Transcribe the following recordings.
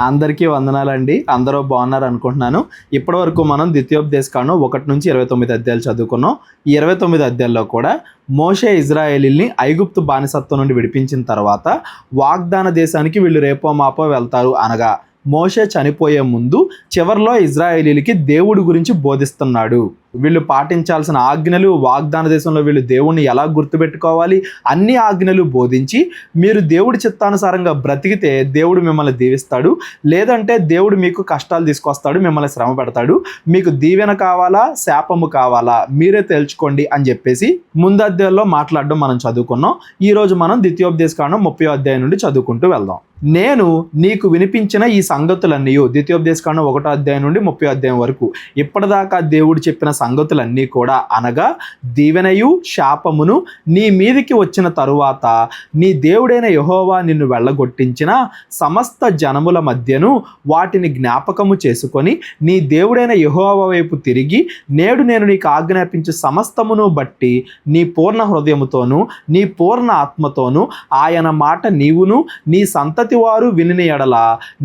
అందరికీ వందనాలండి. అందరూ బాగున్నారు అనుకుంటున్నాను. ఇప్పటివరకు మనం ద్వితీయోపదేశకాండం 1-29 అధ్యాయాలు చదువుకున్నాం. ఈ 29 అధ్యాయాల్లో కూడా మోషే ఇజ్రాయేలీల్ని ఐగుప్తు బానిసత్వం నుండి విడిపించిన తర్వాత వాగ్దాన దేశానికి వీళ్ళు రేపో మాపో వెళ్తారు అనగా మోషే చనిపోయే ముందు చివర్లో ఇజ్రాయేలీలకి దేవుడి గురించి బోధిస్తున్నాడు. వీళ్ళు పాటించాల్సిన ఆజ్ఞలు, వాగ్దాన దేశంలో వీళ్ళు దేవుణ్ణి ఎలా గుర్తుపెట్టుకోవాలి, అన్ని ఆజ్ఞలు బోధించి మీరు దేవుడి చిత్తానుసారంగా బ్రతికితే దేవుడు మిమ్మల్ని దీవిస్తాడు, లేదంటే దేవుడు మీకు కష్టాలు తీసుకొస్తాడు, మిమ్మల్ని శ్రమ పెడతాడు, మీకు దీవెన కావాలా శాపము కావాలా మీరే తేల్చుకోండి అని చెప్పేసి ముందు అధ్యాయంలో మాట్లాడడం మనం చదువుకున్నాం. ఈరోజు మనం ద్వితీయోపదేశకాండం 30వ అధ్యాయం నుండి చదువుకుంటూ వెళ్దాం. నేను నీకు వినిపించిన ఈ సంగతులన్నీ ద్వితీయోపదేశకాండం 1వ అధ్యాయం నుండి 30వ అధ్యాయం వరకు ఇప్పటిదాకా దేవుడు చెప్పిన సంగతులన్నీ కూడా అనగా దీవెనయు శాపమును నీ మీదికి వచ్చిన తరువాత నీ దేవుడైన యెహోవా నిన్ను వెళ్ళగొట్టించిన సమస్త జనముల మధ్యను వాటిని జ్ఞాపకము చేసుకొని నీ దేవుడైన యెహోవా వైపు తిరిగి నేడు నేను నీకు ఆజ్ఞాపించు సమస్తమును బట్టి నీ పూర్ణ హృదయముతోనూ నీ పూర్ణ ఆత్మతోనూ ఆయన మాట నీవును నీ సంతతి వారు వినిన ఎడల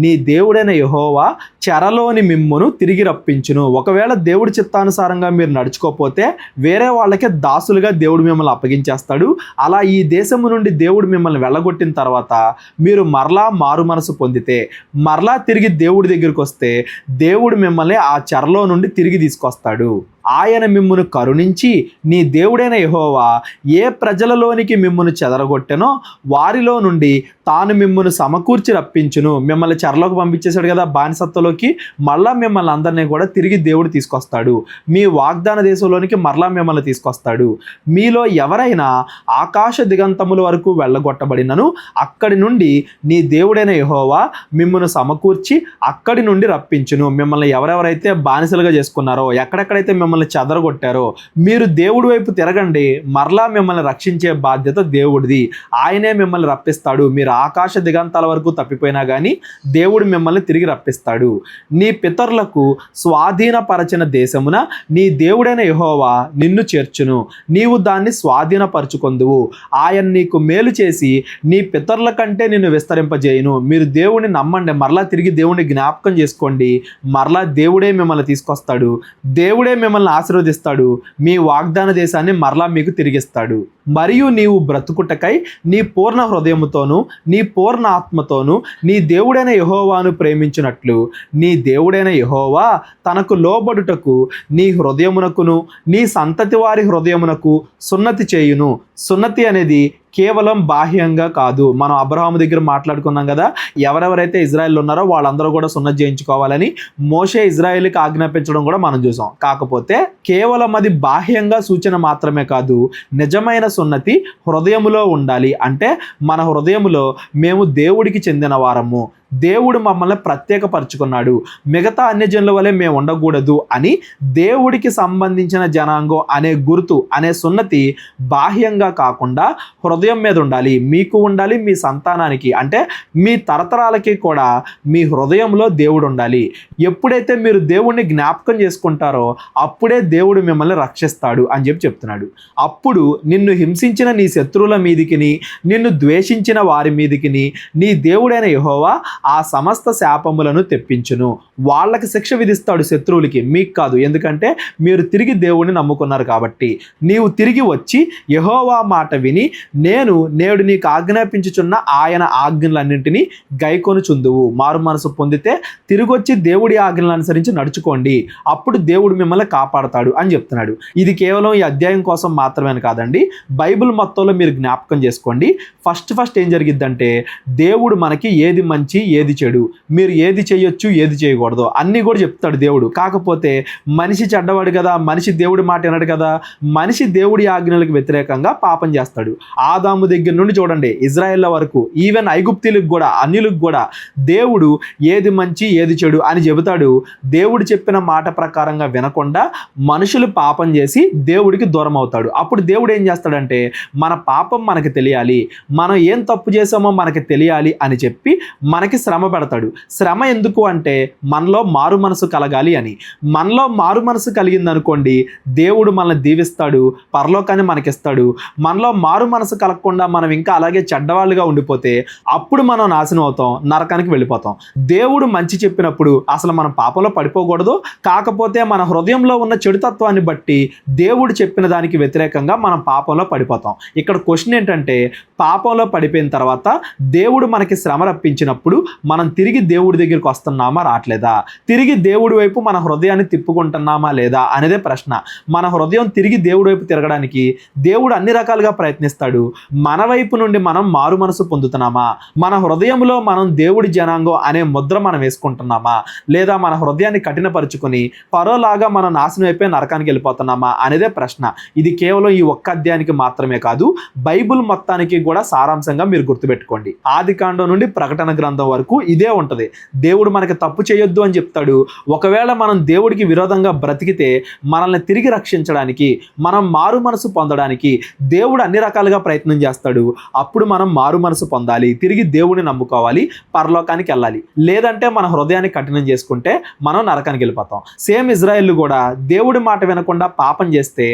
నీ దేవుడైన యెహోవా చెరలోని మిమ్మును తిరిగి రప్పించును. ఒకవేళ దేవుడి చిత్తానుసారంగా మీరు నడుచుకోకపోతే వేరే వాళ్ళకే దాసులుగా దేవుడు మిమ్మల్ని అప్పగించేస్తాడు. అలా ఈ దేశము నుండి దేవుడు మిమ్మల్ని వెళ్ళగొట్టిన తర్వాత మీరు మరలా మారు మనసు పొందితే, మరలా తిరిగి దేవుడి దగ్గరికి వస్తే దేవుడు మిమ్మల్ని ఆ చెరలో నుండి తిరిగి తీసుకొస్తాడు. ఆయన మిమ్మును కరుణించి నీ దేవుడైన యెహోవా ఏ ప్రజలలోనికి మిమ్మును చెదరగొట్టెనో వారిలో నుండి తాను మిమ్మును సమకూర్చి రప్పించును. మిమ్మల్ని చెరలోకి పంపించేశాడు కదా బానిసత్వంలోకి, మళ్ళా మిమ్మల్ని అందరినీ కూడా తిరిగి దేవుడు తీసుకొస్తాడు. మీ వాగ్దాన దేశంలోనికి మరలా మిమ్మల్ని తీసుకొస్తాడు. మీలో ఎవరైనా ఆకాశ దిగంతముల వరకు వెళ్ళగొట్టబడినను అక్కడి నుండి నీ దేవుడైన యెహోవా మిమ్మును సమకూర్చి అక్కడి నుండి రప్పించును. మిమ్మల్ని ఎవరెవరైతే బానిసలుగా చేసుకున్నారో, ఎక్కడెక్కడైతే మిమ్మల్ని చెదరగొట్టారో మీరు దేవుడి వైపు తిరగండి, మరలా మిమ్మల్ని రక్షించే బాధ్యత దేవుడిది. ఆయనే మిమ్మల్ని రప్పిస్తాడు. మీరు ఆకాశ దిగంతాల వరకు తప్పిపోయినా కానీ దేవుడు మిమ్మల్ని తిరిగి రప్పిస్తాడు. నీ పితరులకు స్వాధీనపరచిన దేశమున నీ దేవుడైన యెహోవా నిన్ను చేర్చును, నీవు దాన్ని స్వాధీనపరచుకొందువు. ఆయన నీకు మేలు చేసి నీ పితరుల కంటే నిన్ను విస్తరింపజేయును. మీరు దేవుడిని నమ్మండి, మరలా తిరిగి దేవుడిని జ్ఞాపకం చేసుకోండి, మరలా దేవుడే మిమ్మల్ని తీసుకొస్తాడు, దేవుడే మిమ్మల్ని ఆశీర్వదిస్తాడు, మీ వాగ్దాన దేశాన్ని మరలా మీకు తిరిగిస్తాడు. మరియు నీవు బ్రతుకుటకై నీ పూర్ణ హృదయముతోనూ నీ పూర్ణ ఆత్మతోనూ నీ దేవుడైన యెహోవాను ప్రేమించినట్లు నీ దేవుడైన యెహోవా తనకు లోబడుటకు నీ హృదయమునకును నీ సంతతి వారి హృదయమునకు సున్నతి చేయును. సున్నతి అనేది కేవలం బాహ్యంగా కాదు. మనం అబ్రహాము దగ్గర మాట్లాడుకున్నాం కదా, ఎవరెవరైతే ఇజ్రాయెల్ ఉన్నారో వాళ్ళందరూ కూడా సున్నతి చేయించుకోవాలని మోషే ఇజ్రాయెల్కి ఆజ్ఞాపించడం కూడా మనం చూసాం. కాకపోతే కేవలం అది బాహ్యంగా సూచన మాత్రమే కాదు, నిజమైన సున్నతి హృదయములో ఉండాలి. అంటే మన హృదయములో మేము దేవుడికి చెందిన వారము, దేవుడు మమ్మల్ని ప్రత్యేకపరుచుకున్నాడు, మిగతా అన్యజనుల వలె మేము ఉండకూడదు అని దేవుడికి సంబంధించిన జనాంగం అనే గుర్తు అనే సున్నతి బాహ్యంగా కాకుండా హృదయం మీద ఉండాలి. మీకు ఉండాలి, మీ సంతానానికి అంటే మీ తరతరాలకి కూడా మీ హృదయంలో దేవుడు ఉండాలి. ఎప్పుడైతే మీరు దేవుడిని జ్ఞాపకం చేసుకుంటారో అప్పుడే దేవుడు మిమ్మల్ని రక్షిస్తాడు అని చెప్తున్నాడు. అప్పుడు నిన్ను హింసించిన నీ శత్రువుల మీదికిని నిన్ను ద్వేషించిన వారి మీదికిని నీ దేవుడైన యెహోవా ఆ సమస్త శాపములను తెప్పించును. వాళ్ళకి శిక్ష విధిస్తాడు, శత్రువులకి, మీకు కాదు. ఎందుకంటే మీరు తిరిగి దేవుడిని నమ్ముకున్నారు కాబట్టి. నీవు తిరిగి వచ్చి యెహోవా మాట విని నేడు నీకు ఆజ్ఞాపించుచున్న ఆయన ఆజ్ఞలన్నింటినీ గైకొనుచుందువు. మారు మనసు పొందితే తిరిగి వచ్చి దేవుడి ఆజ్ఞలను అనుసరించి నడుచుకోండి, అప్పుడు దేవుడు మిమ్మల్ని కాపాడతాడు అని చెప్తున్నాడు. ఇది కేవలం ఈ అధ్యాయం కోసం మాత్రమే కాదండి, బైబిల్ మొత్తంలో మీరు జ్ఞాపకం చేసుకోండి. ఫస్ట్ ఏం జరిగిద్దంటే దేవుడు మనకి ఏది మంచి ఏది చెడు, మీరు ఏది చేయొచ్చు ఏది చేయకూడదు అన్నీ కూడా చెప్తాడు దేవుడు. కాకపోతే మనిషి చెడ్డవాడు కదా, మనిషి దేవుడి మాట వినడు కదా, మనిషి దేవుడి ఆజ్ఞలకు వ్యతిరేకంగా పాపం చేస్తాడు. ఆదాము దగ్గర నుండి చూడండి ఇజ్రాయెల్ వరకు, ఈవెన్ ఐగుప్తీలకు కూడా అన్యులకు కూడా దేవుడు ఏది మంచి ఏది చెడు అని చెబుతాడు. దేవుడు చెప్పిన మాట ప్రకారంగా వినకుండా మనుషులు పాపం చేసి దేవుడికి దూరం అవుతాడు. అప్పుడు దేవుడు ఏం చేస్తాడంటే మన పాపం మనకి తెలియాలి, మనం ఏం తప్పు చేసామో మనకి తెలియాలి అని చెప్పి మనకి మనకి శ్రమ పెడతాడు. శ్రమ ఎందుకు అంటే మనలో మారు మనసు కలగాలి అని. మనలో మారు మనసు కలిగిందనుకోండి, దేవుడు మనల్ని దీవిస్తాడు, పరలోకాన్ని మనకిస్తాడు. మనలో మారు మనసు కలగకుండా మనం ఇంకా అలాగే చెడ్డవాళ్ళుగా ఉండిపోతే అప్పుడు మనం నాశనం అవుతాం, నరకానికి వెళ్ళిపోతాం. దేవుడు మంచి చెప్పినప్పుడు అసలు మనం పాపంలో పడిపోకూడదు. కాకపోతే మన హృదయంలో ఉన్న చెడుతత్వాన్ని బట్టి దేవుడు చెప్పిన దానికి వ్యతిరేకంగా మనం పాపంలో పడిపోతాం. ఇక్కడ క్వశ్చన్ ఏంటంటే, పాపంలో పడిపోయిన తర్వాత దేవుడు మనకి శ్రమ రప్పించినప్పుడు మనం తిరిగి దేవుడి దగ్గరికి వస్తున్నామా రావట్లేదా, తిరిగి దేవుడి వైపు మన హృదయాన్ని తిప్పుకుంటున్నామా లేదా అనేదే ప్రశ్న. మన హృదయం తిరిగి దేవుడి వైపు తిరగడానికి దేవుడు అన్ని రకాలుగా ప్రయత్నిస్తాడు. మన వైపు నుండి మనం మారు మనసు పొందుతున్నామా, మన హృదయంలో మనం దేవుడి జనాంగం అనే ముద్ర మనం వేసుకుంటున్నామా, లేదా మన హృదయాన్ని కఠినపరుచుకొని పరోలాగా మనం నాశనం అయిపోయి నరకానికి వెళ్ళిపోతున్నామా అనేదే ప్రశ్న. ఇది కేవలం ఈ ఒక్క అధ్యాయానికి మాత్రమే కాదు, బైబిల్ మొత్తానికి కూడా సారాంశంగా మీరు గుర్తుపెట్టుకోండి. ఆదికాండం నుండి ప్రకటన గ్రంథం వరకు ఇదే ఉంటది. దేవుడు మనకి తప్పు చేయొద్దు అని చెప్తాడు. ఒకవేళ మనం దేవుడికి విరోధంగా బ్రతికితే మనల్ని తిరిగి రక్షించడానికి, మనం మారు మనసు పొందడానికి దేవుడు అన్ని రకాలుగా ప్రయత్నం చేస్తాడు. అప్పుడు మనం మారు మనసు పొందాలి, తిరిగి దేవుడిని నమ్ముకోవాలి, పరలోకానికి వెళ్ళాలి. లేదంటే మన హృదయాన్ని కఠినం చేసుకుంటే మనం నరకానికి వెళ్ళిపోతాం. సేమ్ ఇజ్రాయేల్ కూడా దేవుడి మాట వినకుండా పాపం చేస్తే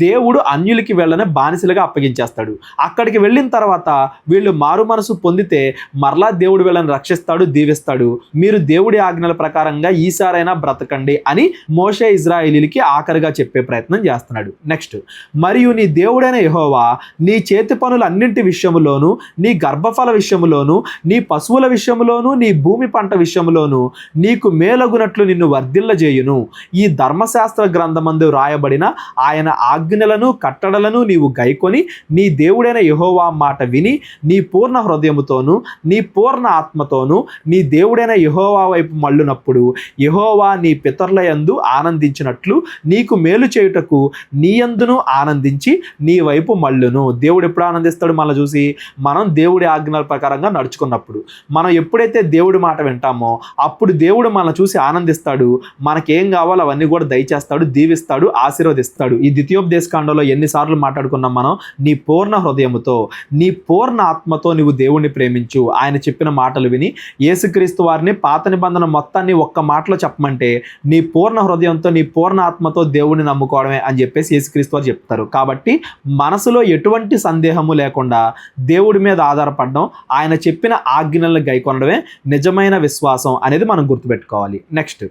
దేవుడు అన్యులకి వెళ్ళని బానిసలుగా అప్పగించేస్తాడు. అక్కడికి వెళ్ళిన తర్వాత వీళ్ళు మారు మనసు పొందితే మరలా దేవుడు వీళ్ళని రక్షిస్తాడు, దీవిస్తాడు. మీరు దేవుడి ఆజ్ఞల ప్రకారంగా ఈసారైనా బ్రతకండి అని మోషే ఇజ్రాయేలీలకి ఆఖరిగా చెప్పే ప్రయత్నం చేస్తున్నాడు. నెక్స్ట్, మరియు నీ దేవుడైన యెహోవా నీ చేతి పనులన్నింటి విషయములోను, నీ గర్భఫల విషయములోను, నీ పశువుల విషయములోను, నీ భూమి పంట విషయములోను నీకు మేలగునట్లు నిన్ను వర్ధిల్లజేయును. ఈ ధర్మశాస్త్ర గ్రంథమందు రాయబడిన ఆయన ఆజ్ఞలను కట్టడలను నీవు గైకొని నీ దేవుడైన యెహోవా మాట విని నీ పూర్ణ హృదయముతోను నీ పూర్ణ ఆత్మతోను నీ దేవుడైన యెహోవా వైపు మళ్ళునప్పుడు యెహోవా నీ పితరుల యందు ఆనందించినట్లు నీకు మేలు చేయుటకు నీ యందును ఆనందించి నీ వైపు మళ్ళును. దేవుడు ఎప్పుడు ఆనందిస్తాడు? మనల్ని చూసి మనం దేవుడి ఆజ్ఞల ప్రకారంగా నడుచుకున్నప్పుడు. మనం ఎప్పుడైతే దేవుడి మాట వింటామో అప్పుడు దేవుడు మనల్ని చూసి ఆనందిస్తాడు. మనకేం కావాలో అవన్నీ కూడా దయచేస్తాడు, దీవిస్తాడు, ఆశీర్వదిస్తాడు. ఈ ద్వితీయోపదేశకాండంలో ఎన్నిసార్లు మాట్లాడుకున్నాం మనం? నీ పూర్ణ హృదయముతో నీ పూర్ణ ఆత్మతో నువ్వు దేవుణ్ణి ప్రేమించు. ఆయన చెప్పిన మాటలు విని యేసుక్రీస్తు వారిని పాత నిబంధన మొత్తాన్ని ఒక్క మాటలో చెప్పమంటే నీ పూర్ణ హృదయంతో నీ పూర్ణ ఆత్మతో దేవుణ్ణి నమ్ముకోవడమే అని చెప్పేసి యేసుక్రీస్తు వారు చెప్తారు. కాబట్టి మనసులో ఎటువంటి సందేహము లేకుండా దేవుడి మీద ఆధారపడడం, ఆయన చెప్పిన ఆజ్ఞలను గైకొనడమే నిజమైన విశ్వాసం అనేది మనం గుర్తుపెట్టుకోవాలి. నెక్స్ట్,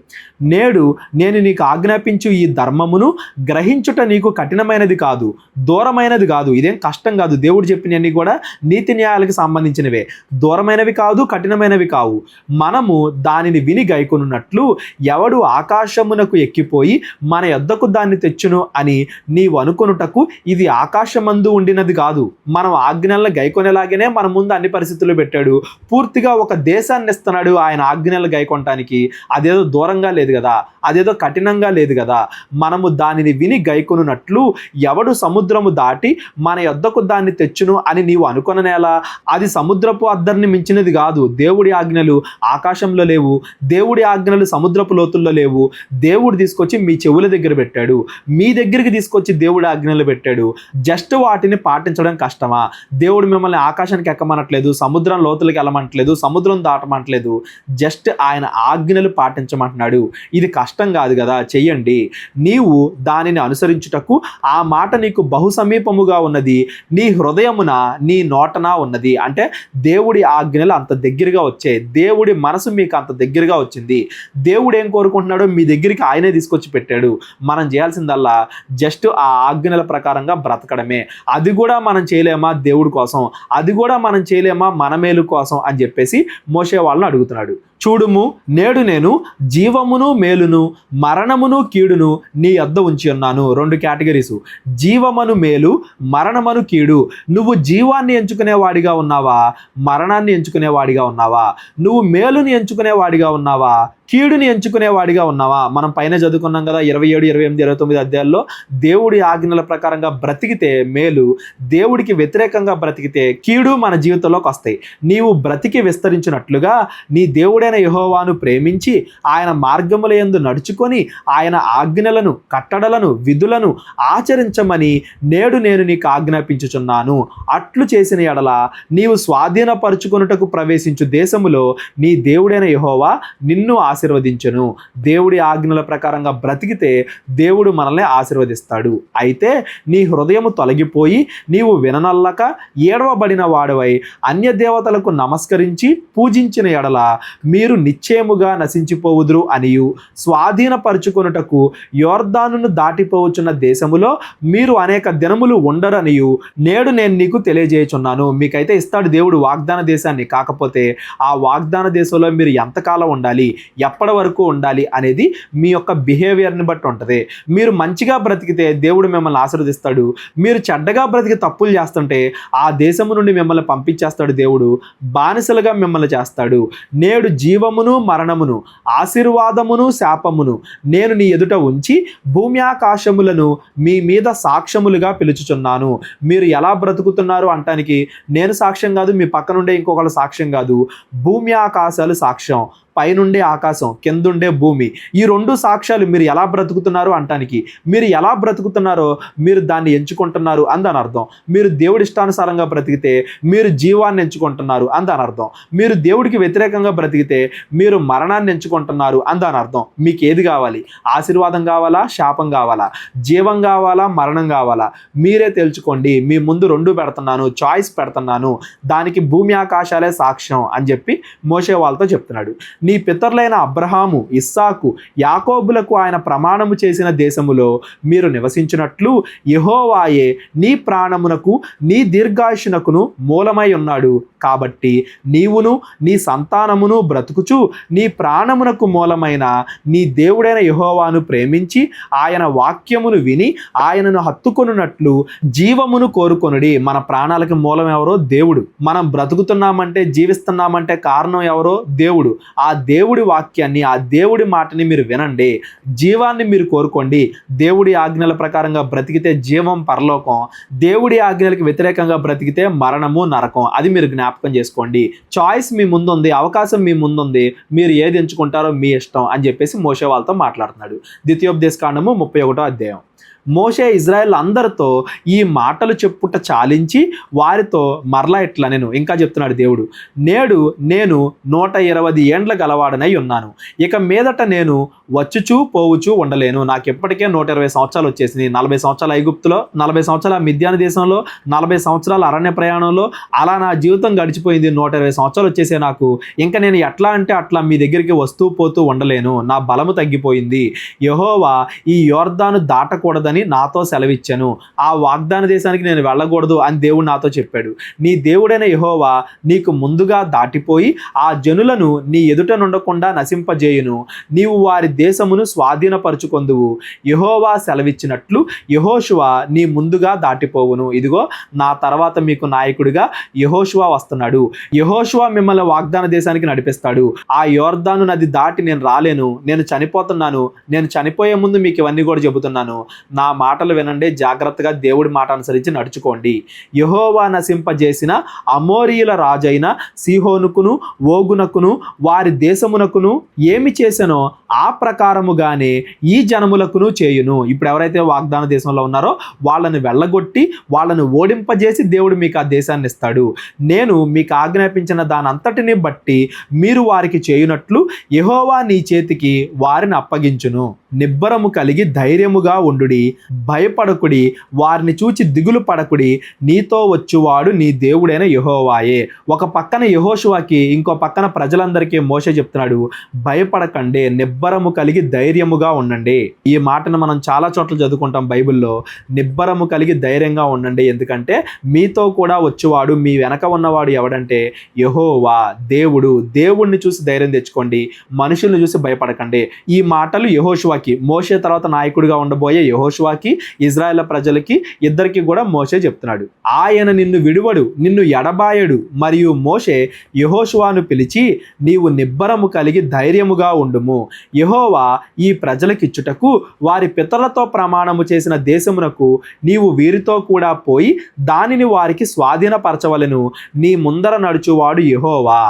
నేడు నేను నీకు ఆజ్ఞాపించు ఈ ధర్మమును గ్రహించుట నీకు కఠినమైనది కాదు, దూరమైనది కాదు. ఇదేం కష్టం కాదు. దేవుడు చెప్పినవన్నీ కూడా నీతి న్యాయాలకు సంబంధించినవే, దూరమైనవి కాదు, కఠినమైనవి కావు. మనము దానిని విని గైకొనున్నట్లు ఎవడు ఆకాశమునకు ఎక్కిపోయి మన యొద్దకు దాన్ని తెచ్చును అని నీవు అనుకొనుటకు ఇది ఆకాశమందు ఉండినది కాదు. మనం ఆజ్ఞలను గైకొనేలాగానే మన ముందు అన్ని పరిస్థితులు పెట్టాడు. పూర్తిగా ఒక దేశాన్ని ఇస్తున్నాడు ఆయన ఆజ్ఞలు గైకొనటానికి. అదేదో దూరంగా లేదు కదా, అదేదో కఠినంగా లేదు కదా. మనము దానిని విని గైకొనున్నట్లు ఎవడు సముద్రము దాటి మన యొద్దకు దాన్ని తెచ్చును అని నీవు అనుకొననేలా? అది సముద్రపు అద్దరిని మించినది కాదు. దేవుడి ఆజ్ఞలు ఆకాశంలో లేవు, దేవుడి ఆజ్ఞలు సముద్రపు లోతుల్లో లేవు. దేవుడు తీసుకొచ్చి మీ చెవుల దగ్గర పెట్టాడు, మీ దగ్గరికి తీసుకొచ్చి దేవుడి ఆజ్ఞలు పెట్టాడు. జస్ట్ వాటిని పాటించడం కష్టమా? దేవుడు మిమ్మల్ని ఆకాశానికి ఎక్కమనట్లేదు, సముద్రం లోతులకి వెళ్ళమంటలేదు, సముద్రం దాటమంటలేదు. జస్ట్ ఆయన ఆజ్ఞలు పాటించమంటున్నాడు. ఇది కష్టం కాదు కదా, చెయ్యండి. నీవు దానిని అనుసరించుటకు ఆ మాట నీకు బహు సమీపముగా ఉన్నది, నీ హృదయమున నీ నోటన ఉన్నది. అంటే దేవుడి ఆజ్ఞలు అంత దగ్గరగా వచ్చాయి, దేవుడి మనసు మీకు అంత దగ్గరగా వచ్చింది. దేవుడు ఏం కోరుకుంటున్నాడో మీ దగ్గరికి ఆయనే తీసుకొచ్చి పెట్టాడు. మనం చేయాల్సిందల్లా జస్ట్ ఆ ఆజ్ఞల ప్రకారంగా బ్రతకడమే. అది కూడా మనం చేయలేమా దేవుడి కోసం? అది కూడా మనం చేయలేమా మన మేలు కోసం అని చెప్పేసి మోషే వాళ్ళని అడుగుతున్నాడు. చూడుము, నేడు నేను జీవమును మేలును మరణమును కీడును నీ యొద్ద ఉంచి ఉన్నాను. 2 కేటగిరీసు, జీవమను మేలు, మరణమను కీడు. నువ్వు జీవాన్ని ఎంచుకునేవాడిగా ఉన్నావా, మరణాన్ని ఎంచుకునేవాడిగా ఉన్నావా? నువ్వు మేలుని ఎంచుకునేవాడిగా ఉన్నావా, కీడుని ఎంచుకునేవాడిగా ఉన్నావా? మనం పైన చదువుకున్నాం కదా 27, 28, 29 అధ్యాయాల్లో దేవుడి ఆజ్ఞల ప్రకారంగా బ్రతికితే మేలు, దేవుడికి వ్యతిరేకంగా బ్రతికితే కీడు మన జీవితంలోకి వస్తాయి. నీవు బ్రతికి విస్తరించినట్లుగా నీ దేవుడైన యెహోవాను ప్రేమించి ఆయన మార్గముల యందు నడుచుకొని ఆయన ఆజ్ఞలను కట్టడలను విధులను ఆచరించమని నేడు నేను నీకు ఆజ్ఞాపించుచున్నాను. అట్లు చేసిన ఎడల నీవు స్వాధీనపరుచుకొనుటకు ప్రవేశించు దేశములో నీ దేవుడైన యెహోవా నిన్ను ఆశీర్వదించును. దేవుడి ఆజ్ఞల ప్రకారంగా బ్రతికితే దేవుడు మనల్ని ఆశీర్వదిస్తాడు. అయితే నీ హృదయము తొలగిపోయి నీవు విననల్లక ఏడవబడిన వాడవై అన్య దేవతలకు నమస్కరించి పూజించిన ఎడల మీరు నిశ్చయముగా నశించిపోవుదురు అనియు, స్వాధీనపరుచుకొనుటకు యోర్దానును దాటిపోవచ్చున్న దేశములో మీరు అనేక దినములు ఉండరనియు నేడు నేను నీకు తెలియజేయుచున్నాను. మీకైతే ఇస్తాడు దేవుడు వాగ్దాన దేశాన్ని. కాకపోతే ఆ వాగ్దాన దేశంలో మీరు ఎంతకాలం ఉండాలి, ఎప్పటి వరకు ఉండాలి అనేది మీ యొక్క బిహేవియర్ని బట్టి ఉంటుంది. మీరు మంచిగా బ్రతికితే దేవుడు మిమ్మల్ని ఆశీర్వదిస్తాడు. మీరు చెడ్డగా బ్రతికి తప్పులు చేస్తుంటే ఆ దేశము నుండి మిమ్మల్ని పంపించేస్తాడు దేవుడు. బానిసలుగా మిమ్మల్ని చేస్తాడు. నేడు జీవమును మరణమును, ఆశీర్వాదమును శాపమును నేను నీ ఎదుట ఉంచి భూమి ఆకాశములను మీ మీద సాక్ష్యములుగా పిలుచుచున్నాను. మీరు ఎలా బ్రతుకుతున్నారు అంటానికి నేను సాక్ష్యం కాదు, మీ పక్కనుండే ఇంకొకళ్ళు సాక్ష్యం కాదు. భూమి ఆకాశాలు సాక్ష్యం. పైనుండే ఆకాశం, కిందుండే భూమి, ఈ రెండు సాక్ష్యాలు మీరు ఎలా బ్రతుకుతున్నారు అంటానికి. మీరు ఎలా బ్రతుకుతున్నారో మీరు దాన్ని ఎంచుకుంటున్నారు అందని అర్థం. మీరు దేవుడి ఇష్టానుసారంగా బ్రతికితే మీరు జీవాన్ని ఎంచుకుంటున్నారు అందని అర్థం. మీరు దేవుడికి వ్యతిరేకంగా బ్రతికితే మీరు మరణాన్ని ఎంచుకుంటున్నారు అందని అర్థం. మీకు ఏది కావాలి? ఆశీర్వాదం కావాలా, శాపం కావాలా, జీవం కావాలా, మరణం కావాలా? మీరే తెలుసుకోండి. మీ ముందు రెండు పెడుతున్నాను, చాయిస్ పెడుతున్నాను. దానికి భూమి ఆకాశాలే సాక్ష్యం అని చెప్పి మోషే వాళ్ళతో చెప్తున్నాడు. నీ పితరులైన అబ్రహాము, ఇస్సాకు, యాకోబులకు ఆయన ప్రమాణము చేసిన దేశములో మీరు నివసించినట్లు యెహోవాయే నీ ప్రాణమునకు నీ దీర్ఘాయుషునకును మూలమై ఉన్నాడు. కాబట్టి నీవును నీ సంతానమును బ్రతుకుచు నీ ప్రాణమునకు మూలమైన నీ దేవుడైన యెహోవాను ప్రేమించి ఆయన వాక్యమును విని ఆయనను హత్తుకొనున్నట్లు జీవమును కోరుకొనుడి. మన ప్రాణాలకి మూలం ఎవరో? దేవుడు. మనం బ్రతుకుతున్నామంటే, జీవిస్తున్నామంటే కారణం ఎవరో? దేవుడు. ఆ దేవుడి వాక్యాన్ని, ఆ దేవుడి మాటని మీరు వినండి. జీవాన్ని మీరు కోరుకోండి. దేవుడి ఆజ్ఞల ప్రకారంగా బ్రతికితే జీవం, పరలోకం. దేవుడి ఆజ్ఞలకు వ్యతిరేకంగా బ్రతికితే మరణము, నరకం. అది మీరు జ్ఞాపకం చేసుకోండి. చాయిస్ మీ ముందుంది, అవకాశం మీ ముందుంది. మీరు ఏది ఎంచుకుంటారో మీ ఇష్టం అని చెప్పేసి మోషే వాళ్ళతో మాట్లాడుతున్నాడు. ద్వితీయోపదేశకాండము 31వ అధ్యాయం. మోషే ఇజ్రాయెల్ అందరితో ఈ మాటలు చెప్పుట చాలించి వారితో మరలా ఇట్లా నేను ఇంకా చెప్తున్నాడు దేవుడు, నేడు నేను 120 ఏండ్ల గలవాడనై ఉన్నాను. ఇక మీదట నేను వచ్చుచూ పోవుచూ ఉండలేను. నాకు ఎప్పటికే 120 సంవత్సరాలు వచ్చేసింది. 40 సంవత్సరాలు ఐగుప్తులో, 40 సంవత్సరాల మిద్యాను దేశంలో, 40 సంవత్సరాల అరణ్య ప్రయాణంలో, అలా నా జీవితం గడిచిపోయింది. 120 సంవత్సరాలు వచ్చేసే నాకు. ఇంకా నేను ఎట్లా అంటే అట్లా మీ దగ్గరికి వస్తూ పోతూ ఉండలేను. నా బలము తగ్గిపోయింది. యెహోవా ఈ యోర్దాను దాటకూడదని నాతో సెలవిచ్చాను. ఆ వాగ్దాన దేశానికి నేను వెళ్ళకూడదు అని దేవుడు నాతో చెప్పాడు. నీ దేవుడైన యెహోవా నీకు ముందుగా దాటిపోయి ఆ జనులను నీ ఎదుట నుండకుండా నశింపజేయును. నీవు వారి దేశమును స్వాధీనపరుచుకొందువు. యెహోవా సెలవిచ్చినట్లు యెహోషువ నీ ముందుగా దాటిపోవును. ఇదిగో నా తర్వాత మీకు నాయకుడిగా యెహోషువ వస్తున్నాడు. యెహోషువ మిమ్మల్ని వాగ్దాన దేశానికి నడిపిస్తాడు. ఆ యోర్దాను నది దాటి నేను రాలేను. నేను చనిపోతున్నాను. నేను చనిపోయే ముందు మీకు ఇవన్నీ కూడా చెబుతున్నాను. నా మాటలు వినండి, జాగ్రత్తగా దేవుడి మాట అనుసరించి నడుచుకోండి. యెహోవా నశింపజేసిన అమోరీయుల రాజైన సీహోనుకును ఓగునకును వారి దేశమునకును ఏమి చేశానో ఆ ప్రకారముగానే ఈ జనములకును చేయును. ఇప్పుడు ఎవరైతే వాగ్దాన దేశంలో ఉన్నారో వాళ్ళని వెళ్ళగొట్టి వాళ్ళని ఓడింపజేసి దేవుడు మీకు ఆ దేశాన్ని ఇస్తాడు. నేను మీకు ఆజ్ఞాపించిన దానంతటిని బట్టి మీరు వారికి చేయునట్లు యెహోవా నీ చేతికి వారిని అప్పగించును. నిబ్బరము కలిగి ధైర్యముగా ఉండుడి, భయపడకుడి, వారిని చూచి దిగులు పడకుడి. నీతో వచ్చువాడు నీ దేవుడైన యెహోవాయే. ఒక పక్కన యెహోషువకి, ఇంకో పక్కన ప్రజలందరికీ మోషే చెప్తున్నాడు, భయపడకండి, నిబ్బరము కలిగి ధైర్యముగా ఉండండి. ఈ మాటను మనం చాలా చోట్ల చదువుకుంటాం బైబిల్లో. నిబ్బరము కలిగి ధైర్యంగా ఉండండి. ఎందుకంటే మీతో కూడా వచ్చేవాడు, మీ వెనక ఉన్నవాడు ఎవడంటే యెహోవా, దేవుడు. దేవుడిని చూసి ధైర్యం తెచ్చుకోండి, మనుషుల్ని చూసి భయపడకండి. ఈ మాటలు యెహోషువకి, మోషే తర్వాత నాయకుడిగా ఉండబోయే యెహోషువకి, ఇజ్రాయేల్ ప్రజలకి ఇద్దరికి కూడా మోషే చెప్తున్నాడు. ఆయన నిన్ను విడువడు, నిన్ను ఎడబాయడు. మరియు మోషే యెహోషువను పిలిచి, నీవు నిబ్బరము కలిగి ధైర్యముగా ఉండుము. యెహోవా ఈ ప్రజలకిచ్చుటకు వారి పితరులతో ప్రమాణము చేసిన దేశమునకు నీవు వీరితో కూడా పోయి దానిని వారికి స్వాధీనపరచవలెను. నీ ముందర నడుచువాడు యెహోవా,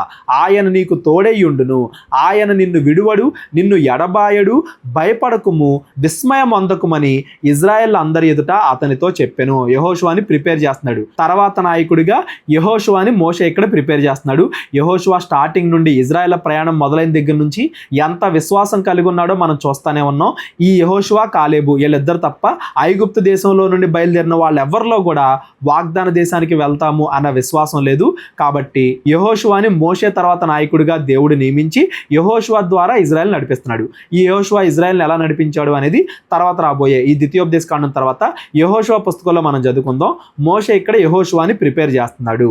ఆయన నీకు తోడైయుండును. ఆయన నిన్ను విడువడు, నిన్ను ఎడబాయడు. భయపడకుము, విస్మయం అందకుమని ఇజ్రాయెల్ అందరి ఎదుట అతనితో చెప్పెను. యెహోషువని ప్రిపేర్ చేస్తున్నాడు. తర్వాత నాయకుడిగా యెహోషువని మోషే ఇక్కడ ప్రిపేర్ చేస్తున్నాడు. యెహోషువ స్టార్టింగ్ నుండి ఇజ్రాయెల్ ప్రయాణం మొదలైన దగ్గర నుంచి ఎంత విశ్వాసం కలిగి ఉన్నాడో మనం చూస్తూనే ఉన్నాం. ఈ యెహోషువ కాలేబు వీళ్ళిద్దరు తప్ప ఐగుప్తు దేశంలో నుండి బయలుదేరిన వాళ్ళు ఎవరిలో కూడా వాగ్దాన దేశానికి వెళ్తాము అన్న విశ్వాసం లేదు. కాబట్టి యెహోషువని మోషే తర్వాత నాయకుడిగా దేవుడు నియమించి యెహోషువ ద్వారా ఇజ్రాయెల్ నడిపిస్తున్నాడు. ఈ యెహోషువ ఇజ్రాయెల్ని ఎలా నడిపించాడు అనేది తర్వాత రాబోయే ఈ ద్వితీయోపదేశ కాండం తర్వాత యెహోషువ పుస్తకంలో మనం చదువుకుందాం. మోషే ఇక్కడ యెహోషువని ప్రిపేర్ చేస్తున్నాడు.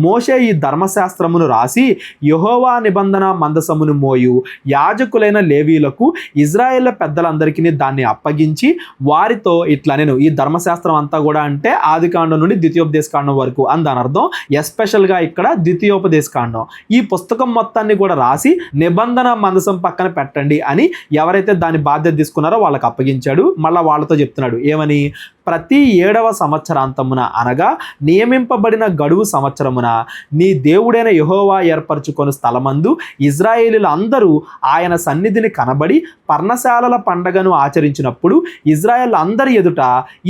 మోషే ఈ ధర్మశాస్త్రమును రాసి యెహోవా నిబంధన మందసమును మోయు యాజకులైన లేవీలకు ఇజ్రాయెల్ పెద్దలందరికీ దాన్ని అప్పగించి వారితో ఇట్లా నేను ఈ ధర్మశాస్త్రం అంతా కూడా అంటే ఆది కాండం నుండి ద్వితీయోపదేశ కాండం వరకు అని దాని అర్థం. ఎస్పెషల్గా ఇక్కడ ద్వితీయోపదేశ కాండం ఈ పుస్తకం మొత్తాన్ని కూడా రాసి నిబంధన మందసం పక్కన పెట్టండి అని ఎవరైతే దాని బాధ్యత తీసుకున్నారో వాళ్ళకి అప్పగించాడు. మళ్ళీ వాళ్ళతో చెప్తున్నాడు ఏమని, ప్రతి 7వ సంవత్సరాంతమున అనగా నియమింపబడిన గడువు సంవత్సరమున నీ దేవుడైన యెహోవా ఏర్పరచుకొని స్థలమందు ఇజ్రాయేలీలు అందరూ ఆయన సన్నిధిని కనబడి పర్ణశాలల పండగను ఆచరించినప్పుడు ఇజ్రాయేల్ అందరి ఎదుట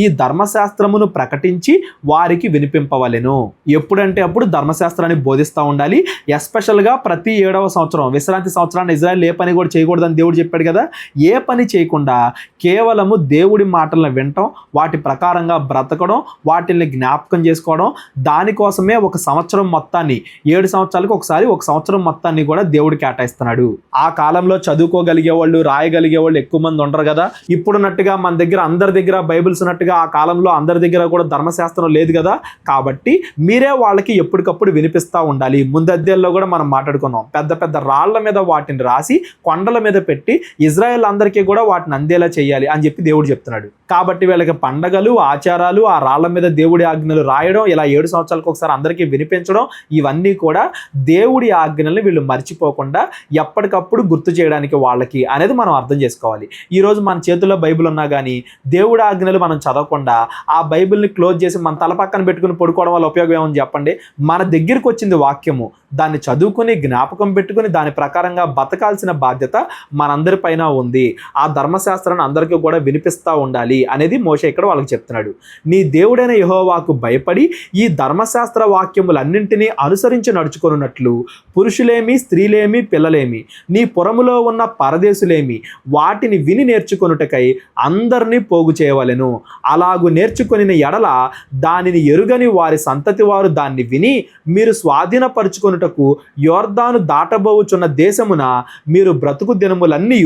ఈ ధర్మశాస్త్రమును ప్రకటించి వారికి వినిపింపవలెను. ఎప్పుడంటే అప్పుడు ధర్మశాస్త్రాన్ని బోధిస్తూ ఉండాలి. ఎస్పెషల్గా ప్రతి 7వ సంవత్సరం విశ్రాంతి సంవత్సరాన్ని ఇజ్రాయేల్ ఏ పని కూడా చేయకూడదని దేవుడు చెప్పాడు కదా. ఏ పని చేయకుండా కేవలము దేవుడి మాటలను వినటం, వాటి ప్రకారంగా బ్రతకడం, వాటిని జ్ఞాపకం చేసుకోవడం, దానికోసమే ఒక సంవత్సరం మొత్తాన్ని 7 సంవత్సరాలకు ఒకసారి ఒక సంవత్సరం మొత్తాన్ని కూడా దేవుడు కేటాయిస్తున్నాడు. ఆ కాలంలో చదువుకోగలిగే వాళ్ళు రాయగలిగే వాళ్ళు ఎక్కువ మంది ఉండరు కదా. ఇప్పుడున్నట్టుగా మన దగ్గర అందరి దగ్గర బైబిల్స్ ఉన్నట్టుగా ఆ కాలంలో అందరి దగ్గర కూడా ధర్మశాస్త్రం లేదు కదా. కాబట్టి మీరే వాళ్ళకి ఎప్పటికప్పుడు వినిపిస్తూ ఉండాలి. ముందు అధ్యాయంలో కూడా మనం మాట్లాడుకున్నాం. పెద్ద పెద్ద రాళ్ల మీద వాటిని రాసి కొండల మీద పెట్టి ఇజ్రాయెల్ అందరికీ కూడా వాటిని అందేలా చేయాలి అని చెప్పి దేవుడు చెప్తున్నాడు. కాబట్టి వీళ్ళకి పండగలు, ఆచారాలు, ఆ రాళ్ల మీద దేవుడి ఆజ్ఞలు రాయడం, ఇలా 7 సంవత్సరాలకు ఒకసారి అందరికీ వినిపించడం, ఇవన్నీ కూడా దేవుడి ఆజ్ఞల్ని వీళ్ళు మర్చిపోకుండా ఎప్పటికప్పుడు గుర్తు చేయడానికి వాళ్ళకి అనేది మనం అర్థం చేసుకోవాలి. ఈరోజు మన చేతుల్లో బైబిల్ ఉన్నా కానీ దేవుడి ఆజ్ఞలు మనం చదవకుండా ఆ బైబిల్ని క్లోజ్ చేసి మన తల పక్కన పెట్టుకుని పడుకోవడం వల్ల ఉపయోగం ఏమని చెప్పండి. మన దగ్గరికి వచ్చింది వాక్యము, దాన్ని చదువుకుని జ్ఞాపకం పెట్టుకుని దాని ప్రకారంగా బతకాల్సిన బాధ్యత మనందరి పైన ఉంది. ఆ ధర్మశాస్త్రాన్ని అందరికీ కూడా వినిపిస్తూ ఉండాలి అనేది మోషే ఇక్కడ వాళ్ళకి చెప్తున్నాడు. నీ దేవుడైన యెహోవాకు భయపడి ఈ ధర్మశాస్త్ర వాక్యములన్నింటినీ అనుసరించి నడుచుకొనున్నట్లు పురుషులేమి, స్త్రీలేమి, పిల్లలేమి, నీ పురములో ఉన్న పరదేశులేమి వాటిని విని నేర్చుకొనుటకై అందరినీ పోగు చేయవలెను. అలాగు నేర్చుకొనిన ఎడల దానిని ఎరుగని వారి సంతతి వారు దాన్ని విని మీరు స్వాధీనపరుచుకొనుటకు యోర్దాను దాటబోవుచున్న దేశమున మీరు బ్రతుకు దినములన్నీ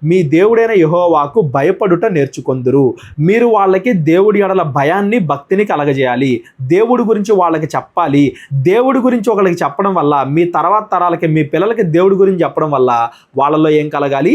మీ దేవుడైన యెహోవాకు భయపడుట నేర్చుకొందురు. మీరు వాళ్ళకి దేవుడి ఎడల భయాన్ని, భక్తిని కలగజేయాలి. దేవుడి గురించి వాళ్ళకి చెప్పాలి. దేవుడి గురించి ఒకరికి చెప్పడం వల్ల మీ తర్వాత తరాలకి, మీ పిల్లలకి దేవుడి గురించి చెప్పడం వల్ల వాళ్ళలో ఏం కలగాలి?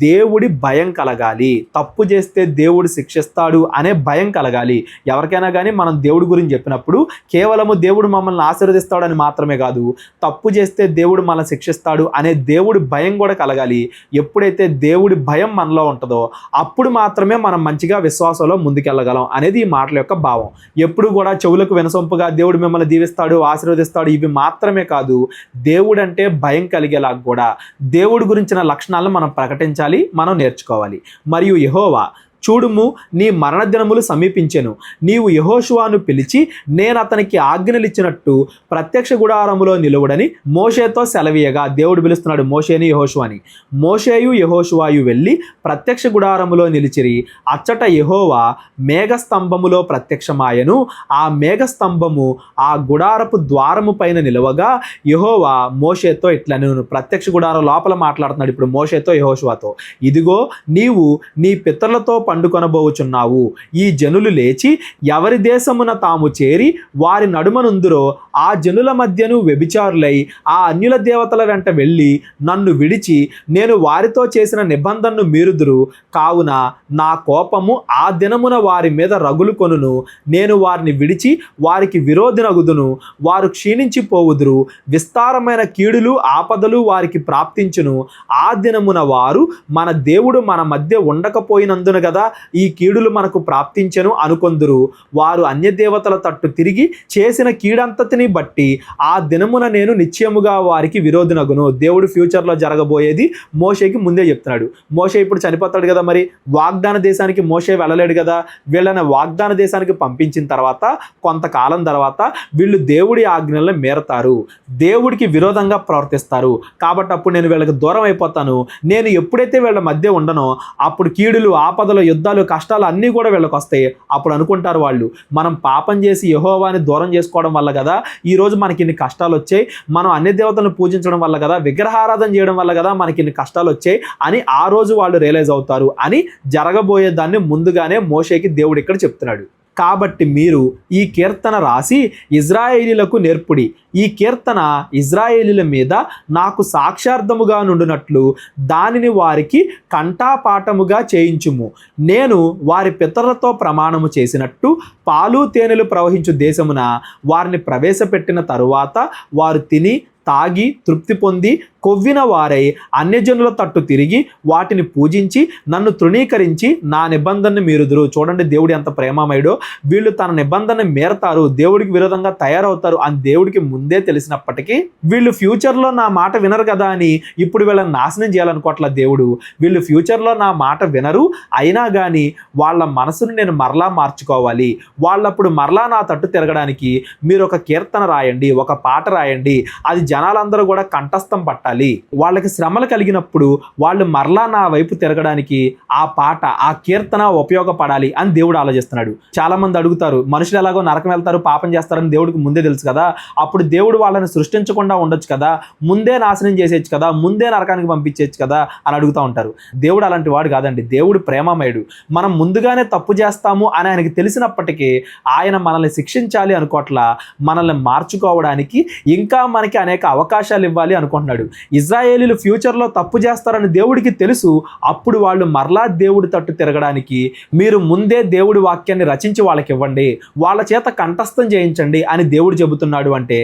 దేవుడి భయం కలగాలి. తప్పు చేస్తే దేవుడు శిక్షిస్తాడు అనే భయం కలగాలి. ఎవరికైనా కానీ మనం దేవుడి గురించి చెప్పినప్పుడు కేవలము దేవుడు మమ్మల్ని ఆశీర్వదిస్తాడు అని మాత్రమే కాదు, తప్పు చేస్తే దేవుడు మనల్ని శిక్షిస్తాడు అనే దేవుడి భయం కూడా కలగాలి. ఎప్పుడైతే దేవుడి భయం మనలో ఉంటుందో అప్పుడు మాత్రమే మనం మంచిగా విశ్వాసంలో ముందుకెళ్ళగలం అనేది ఈ మాటల యొక్క భావం. ఎప్పుడు కూడా చెవులకు వినసొంపుగా దేవుడు మిమ్మల్ని దీవిస్తాడు, ఆశీర్వదిస్తాడు ఇవి మాత్రమే కాదు, దేవుడు అంటే భయం కలిగేలా కూడా దేవుడి గురించిన లక్షణాలను మనం ప్రకటించాలి, మనం నేర్చుకోవాలి. మరియు యెహోవా చూడుము, నీ మరణ దినములు సమీపించెను. నీవు యెహోషువను పిలిచి నేను అతనికి ఆజ్ఞలిచ్చినట్టు ప్రత్యక్ష గుడారములో నిలువడని మోషేతో సెలవీయగా, దేవుడు పిలుస్తున్నాడు మోషేని, యెహోషువని. మోషేయు యెహోషువయు వెళ్ళి ప్రత్యక్ష గుడారములో నిలిచిరి. అచ్చట యెహోవా మేఘస్తంభములో ప్రత్యక్షమాయను. ఆ మేఘస్తంభము ఆ గుడారపు ద్వారము పైన నిలవగా యెహోవా మోషేతో ఇట్లనెను. ప్రత్యక్ష గుడారం లోపల మాట్లాడుతున్నాడు ఇప్పుడు మోషేతో, యెహోషువతో. ఇదిగో నీవు నీ పితరులతో పండుకొనబోచున్నావు. ఈ జనులు లేచి ఎవరి దేశమున తాము చేరి వారి నడుమనుందురో ఆ జనుల మధ్యను వ్యభిచారులై ఆ అన్యుల దేవతల వెంట వెళ్ళి నన్ను విడిచి నేను వారితో చేసిన నిబంధనను మీరుదురు. కావున నా కోపము ఆ దినమున వారి మీద రగులు కొనును. నేను వారిని విడిచి వారికి విరోధినగుదును. వారు క్షీణించిపోవుదురు. విస్తారమైన కీడులు, ఆపదలు వారికి ప్రాప్తించును. ఆ దినమున వారు మన దేవుడు మన మధ్య ఉండకపోయినందున కదా కదా ఈ కీడులు మనకు ప్రాప్తించెను అనుకొందురు. వారు అన్యదేవతల తట్టు తిరిగి చేసిన కీడంతటిని బట్టి ఆ దినమున నేను నిశ్చయముగా వారికి విరోధునగును. దేవుడు ఫ్యూచర్లో జరగబోయేది మోషేకి ముందే చెప్తున్నాడు. మోషే ఇప్పుడు చనిపోతాడు కదా, మరి వాగ్దాన దేశానికి మోషే వెళ్ళలేడు కదా. వీళ్ళని వాగ్దాన దేశానికి పంపించిన తర్వాత కొంతకాలం తర్వాత వీళ్ళు దేవుడి ఆజ్ఞలను మేరతారు, దేవుడికి విరోధంగా ప్రవర్తిస్తారు. కాబట్టి అప్పుడు నేను వీళ్ళకి దూరం అయిపోతాను. నేను ఎప్పుడైతే వీళ్ళ మధ్య ఉండనో అప్పుడు కీడులు, ఆపదలు, యుద్ధాలు, కష్టాలు అన్నీ కూడా వీళ్ళకి వస్తాయి. అప్పుడు అనుకుంటారు వాళ్ళు, మనం పాపం చేసి యెహోవాని దూరం చేసుకోవడం వల్ల కదా ఈరోజు మనకి ఇన్ని కష్టాలు వచ్చాయి, మనం అన్య దేవతలను పూజించడం వల్ల కదా, విగ్రహారాధన చేయడం వల్ల కదా మనకి ఇన్ని కష్టాలు వచ్చాయి అని ఆ రోజు వాళ్ళు రియలైజ్ అవుతారు అని జరగబోయే దాన్ని ముందుగానే మోషేకి దేవుడు ఇక్కడ చెప్తున్నాడు. కాబట్టి మీరు ఈ కీర్తన రాసి ఇజ్రాయేలీలకు నేర్పుడి. ఈ కీర్తన ఇజ్రాయేలీల మీద నాకు సాక్షార్థముగా నుండినట్లు దానిని వారికి కంఠాపాఠముగా చేయించుము. నేను వారి పితరులతో ప్రమాణము చేసినట్టు పాలు తేనెలు ప్రవహించు దేశమున వారిని ప్రవేశపెట్టిన తరువాత వారు తిని తాగి తృప్తి పొంది కొవ్విన వారై అన్యజనుల తట్టు తిరిగి వాటిని పూజించి నన్ను తృణీకరించి నా నిబంధనను మీరుదురు. చూడండి దేవుడు ఎంత ప్రేమమయుడో. వీళ్ళు తన నిబంధన మేరతారు, దేవుడికి విరోధంగా తయారవుతారు అని దేవుడికి ముందే తెలిసినప్పటికీ వీళ్ళు ఫ్యూచర్లో నా మాట వినరు కదా అని ఇప్పుడు వీళ్ళని నాశనం చేయాలనుకోవట్ల దేవుడు. వీళ్ళు ఫ్యూచర్లో నా మాట వినరు, అయినా కానీ వాళ్ళ మనసును నేను మరలా మార్చుకోవాలి. వాళ్ళప్పుడు మరలా నా తట్టు తిరగడానికి మీరు ఒక కీర్తన రాయండి, ఒక పాట రాయండి, అది జనాలందరూ కూడా కంఠస్థం పట్టాలి. వాళ్ళకి శ్రమలు కలిగినప్పుడు వాళ్ళు మరలా నా వైపు తిరగడానికి ఆ పాట, ఆ కీర్తన ఉపయోగపడాలి అని దేవుడు ఆలోచిస్తున్నాడు. చాలా మంది అడుగుతారు, మనుషులు ఎలాగో నరకం వెళ్తారు, పాపం చేస్తారని దేవుడికి ముందే తెలుసు కదా, అప్పుడు దేవుడు వాళ్ళని సృష్టించకుండా ఉండొచ్చు కదా, ముందే నాశనం చేసేయచ్చు కదా, ముందే నరకానికి పంపించేయచ్చు కదా అని అడుగుతూ ఉంటారు. దేవుడు అలాంటి వాడు కాదండి. దేవుడు ప్రేమమయుడు. మనం ముందుగానే తప్పు చేస్తాము అని ఆయనకి తెలిసినప్పటికీ ఆయన మనల్ని శిక్షించాలి అనుకోవట్లా, మనల్ని మార్చుకోవడానికి ఇంకా మనకి అనేక అవకాశాలు ఇవ్వాలి అనుకుంటున్నాడు. ఇజ్రాయేలీలు ఫ్యూచర్లో తప్పు చేస్తారని దేవుడికి తెలుసు. అప్పుడు వాళ్ళు మరలా దేవుడి తట్టు తిరగడానికి మీరు ముందే దేవుడి వాక్యాన్ని రచించి వాళ్ళకి ఇవ్వండి, వాళ్ళ చేత కంఠస్థం చేయించండి అని దేవుడు చెబుతున్నాడు. అంటే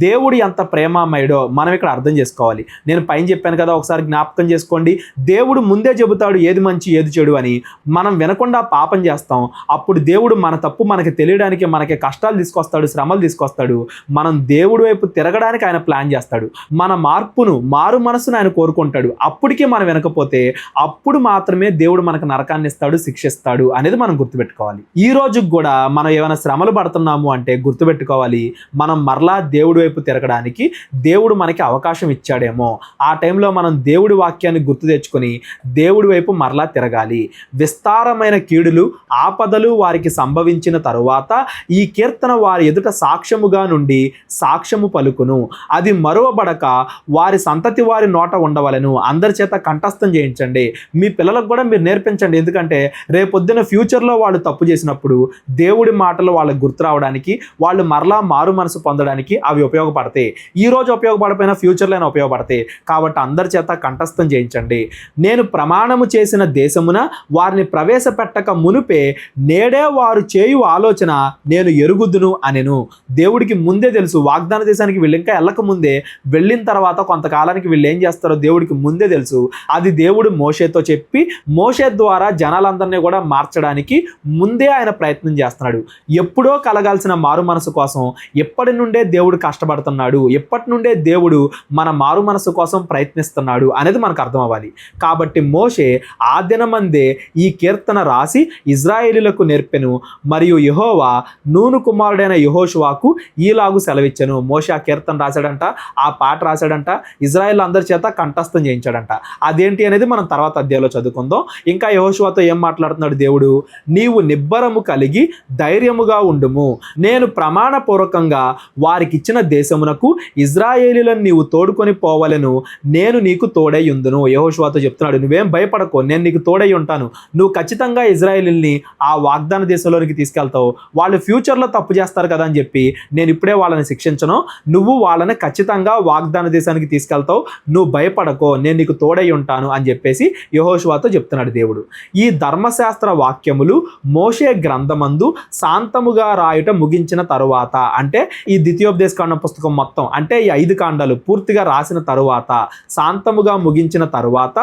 దేవుడు ఎంత ప్రేమమయుడో మనం ఇక్కడ అర్థం చేసుకోవాలి. నేను పైన చెప్పాను కదా, ఒకసారి జ్ఞాపకం చేసుకోండి. దేవుడు ముందే చెబుతాడు ఏది మంచి ఏది చెడు అని. మనం వినకుండా పాపం చేస్తాం. అప్పుడు దేవుడు మన తప్పు మనకి తెలియడానికి మనకి కష్టాలు తీసుకొస్తాడు, శ్రమలు తీసుకొస్తాడు. మనం దేవుడి వైపు తిరగడానికి ఆయన ప్లాన్ చేస్తాడు. మన మారు మనసును ఆయన కోరుకుంటాడు. అప్పటికే మనం వినకపోతే అప్పుడు మాత్రమే దేవుడు మనకు నరకాన్ని ఇస్తాడు, శిక్షిస్తాడు అనేది మనం గుర్తుపెట్టుకోవాలి. ఈ రోజుకి కూడా మనం ఏమైనా శ్రమలు పడుతున్నాము అంటే గుర్తుపెట్టుకోవాలి, మనం మరలా దేవుడి వైపు తిరగడానికి దేవుడు మనకి అవకాశం ఇచ్చాడేమో. ఆ టైంలో మనం దేవుడి వాక్యాన్ని గుర్తు తెచ్చుకొని దేవుడి వైపు మరలా తిరగాలి. విస్తారమైన కీడులు, ఆపదలు వారికి సంభవించిన తరువాత ఈ కీర్తన వారి ఎదుట సాక్ష్యముగా నుండి సాక్ష్యము పలుకును. అది మరువబడక వారి సంతతి వారి నోట ఉండవలను. అందరి చేత కంఠస్థం చేయించండి. మీ పిల్లలకు కూడా మీరు నేర్పించండి. ఎందుకంటే రేపొద్దున ఫ్యూచర్లో వాళ్ళు తప్పు చేసినప్పుడు దేవుడి మాటలు వాళ్ళకి గుర్తు రావడానికి, వాళ్ళు మరలా మారు మనసు పొందడానికి అవి ఉపయోగపడతాయి. ఈ రోజు ఉపయోగపడపోయినా ఫ్యూచర్లో ఉపయోగపడతాయి. కాబట్టి అందరి చేత కంఠస్థం చేయించండి. నేను ప్రమాణము చేసిన దేశమున వారిని ప్రవేశపెట్టక మునుపే నేడే వారు చేయు ఆలోచన నేను ఎరుగుదును అనెను. దేవుడికి ముందే తెలుసు. వాగ్దాన దేశానికి వీళ్ళు ఇంకా వెళ్ళక ముందే, వెళ్ళిన తర్వాత కొంతకాలానికి వీళ్ళు ఏం చేస్తారో దేవుడికి ముందే తెలుసు. అది దేవుడు మోషేతో చెప్పి మోషే ద్వారా జనాలందరినీ కూడా మార్చడానికి ముందే ఆయన ప్రయత్నం చేస్తున్నాడు. ఎప్పుడో కలగాల్సిన మారు మనసు కోసం ఎప్పటి నుండే దేవుడు కష్టపడుతున్నాడు, ఎప్పటి నుండే దేవుడు మన మారు మనసు కోసం ప్రయత్నిస్తున్నాడు అనేది మనకు అర్థం అవ్వాలి. కాబట్టి మోషే ఆ దినమందే ఈ కీర్తన రాసి ఇజ్రాయేలీలకు నేర్పెను. మరియు యెహోవా నూను కుమారుడైన యెహోషువాకు ఈలాగు సెలవిచ్చెను. మోషే ఆ కీర్తన రాశాడంట, ఆ పాట రాశాడంట, ఇజ్రాయేల్ అందరి చేత కంఠస్థం చేయించాడంట. అదేంటి అనేది మనం తర్వాత అధ్యాయంలో చదువుకుందాం. ఇంకా యెహోషువతో ఏం మాట్లాడుతున్నాడు దేవుడు? నీవు నిబ్బరము కలిగి ధైర్యముగా ఉండుము. నేను ప్రమాణపూర్వకంగా వారికి ఇచ్చిన దేశమునకు ఇజ్రాయేలీలను నీవు తోడుకొని పోవలెను. నేను నీకు తోడై ఉందును. యెహోషువతో చెప్తున్నాడు, నువ్వేం భయపడకు, నేను నీకు తోడై ఉంటాను. నువ్వు ఖచ్చితంగా ఇజ్రాయేలీల్ని ఆ వాగ్దాన దేశంలోనికి తీసుకెళ్తావు. వాళ్ళు ఫ్యూచర్లో తప్పు చేస్తారు కదా అని చెప్పి నేను ఇప్పుడే వాళ్ళని శిక్షించను. నువ్వు వాళ్ళని ఖచ్చితంగా ఖచ్చితంగా వాగ్దాన దేశానికి తీసుకెళ్తావు, నువ్వు భయపడకో, నేను నీకు తోడై ఉంటాను అని చెప్పేసి యెహోషువతో చెప్తున్నాడు దేవుడు. ఈ ధర్మశాస్త్ర వాక్యములు మోషే గ్రంథమందు శాంతముగా రాయుట ముగించిన తరువాత, అంటే ఈ ద్వితీయోపదేశకాండం పుస్తకం మొత్తం, అంటే ఈ 5 కాండాలు పూర్తిగా రాసిన తరువాత, శాంతముగా ముగించిన తరువాత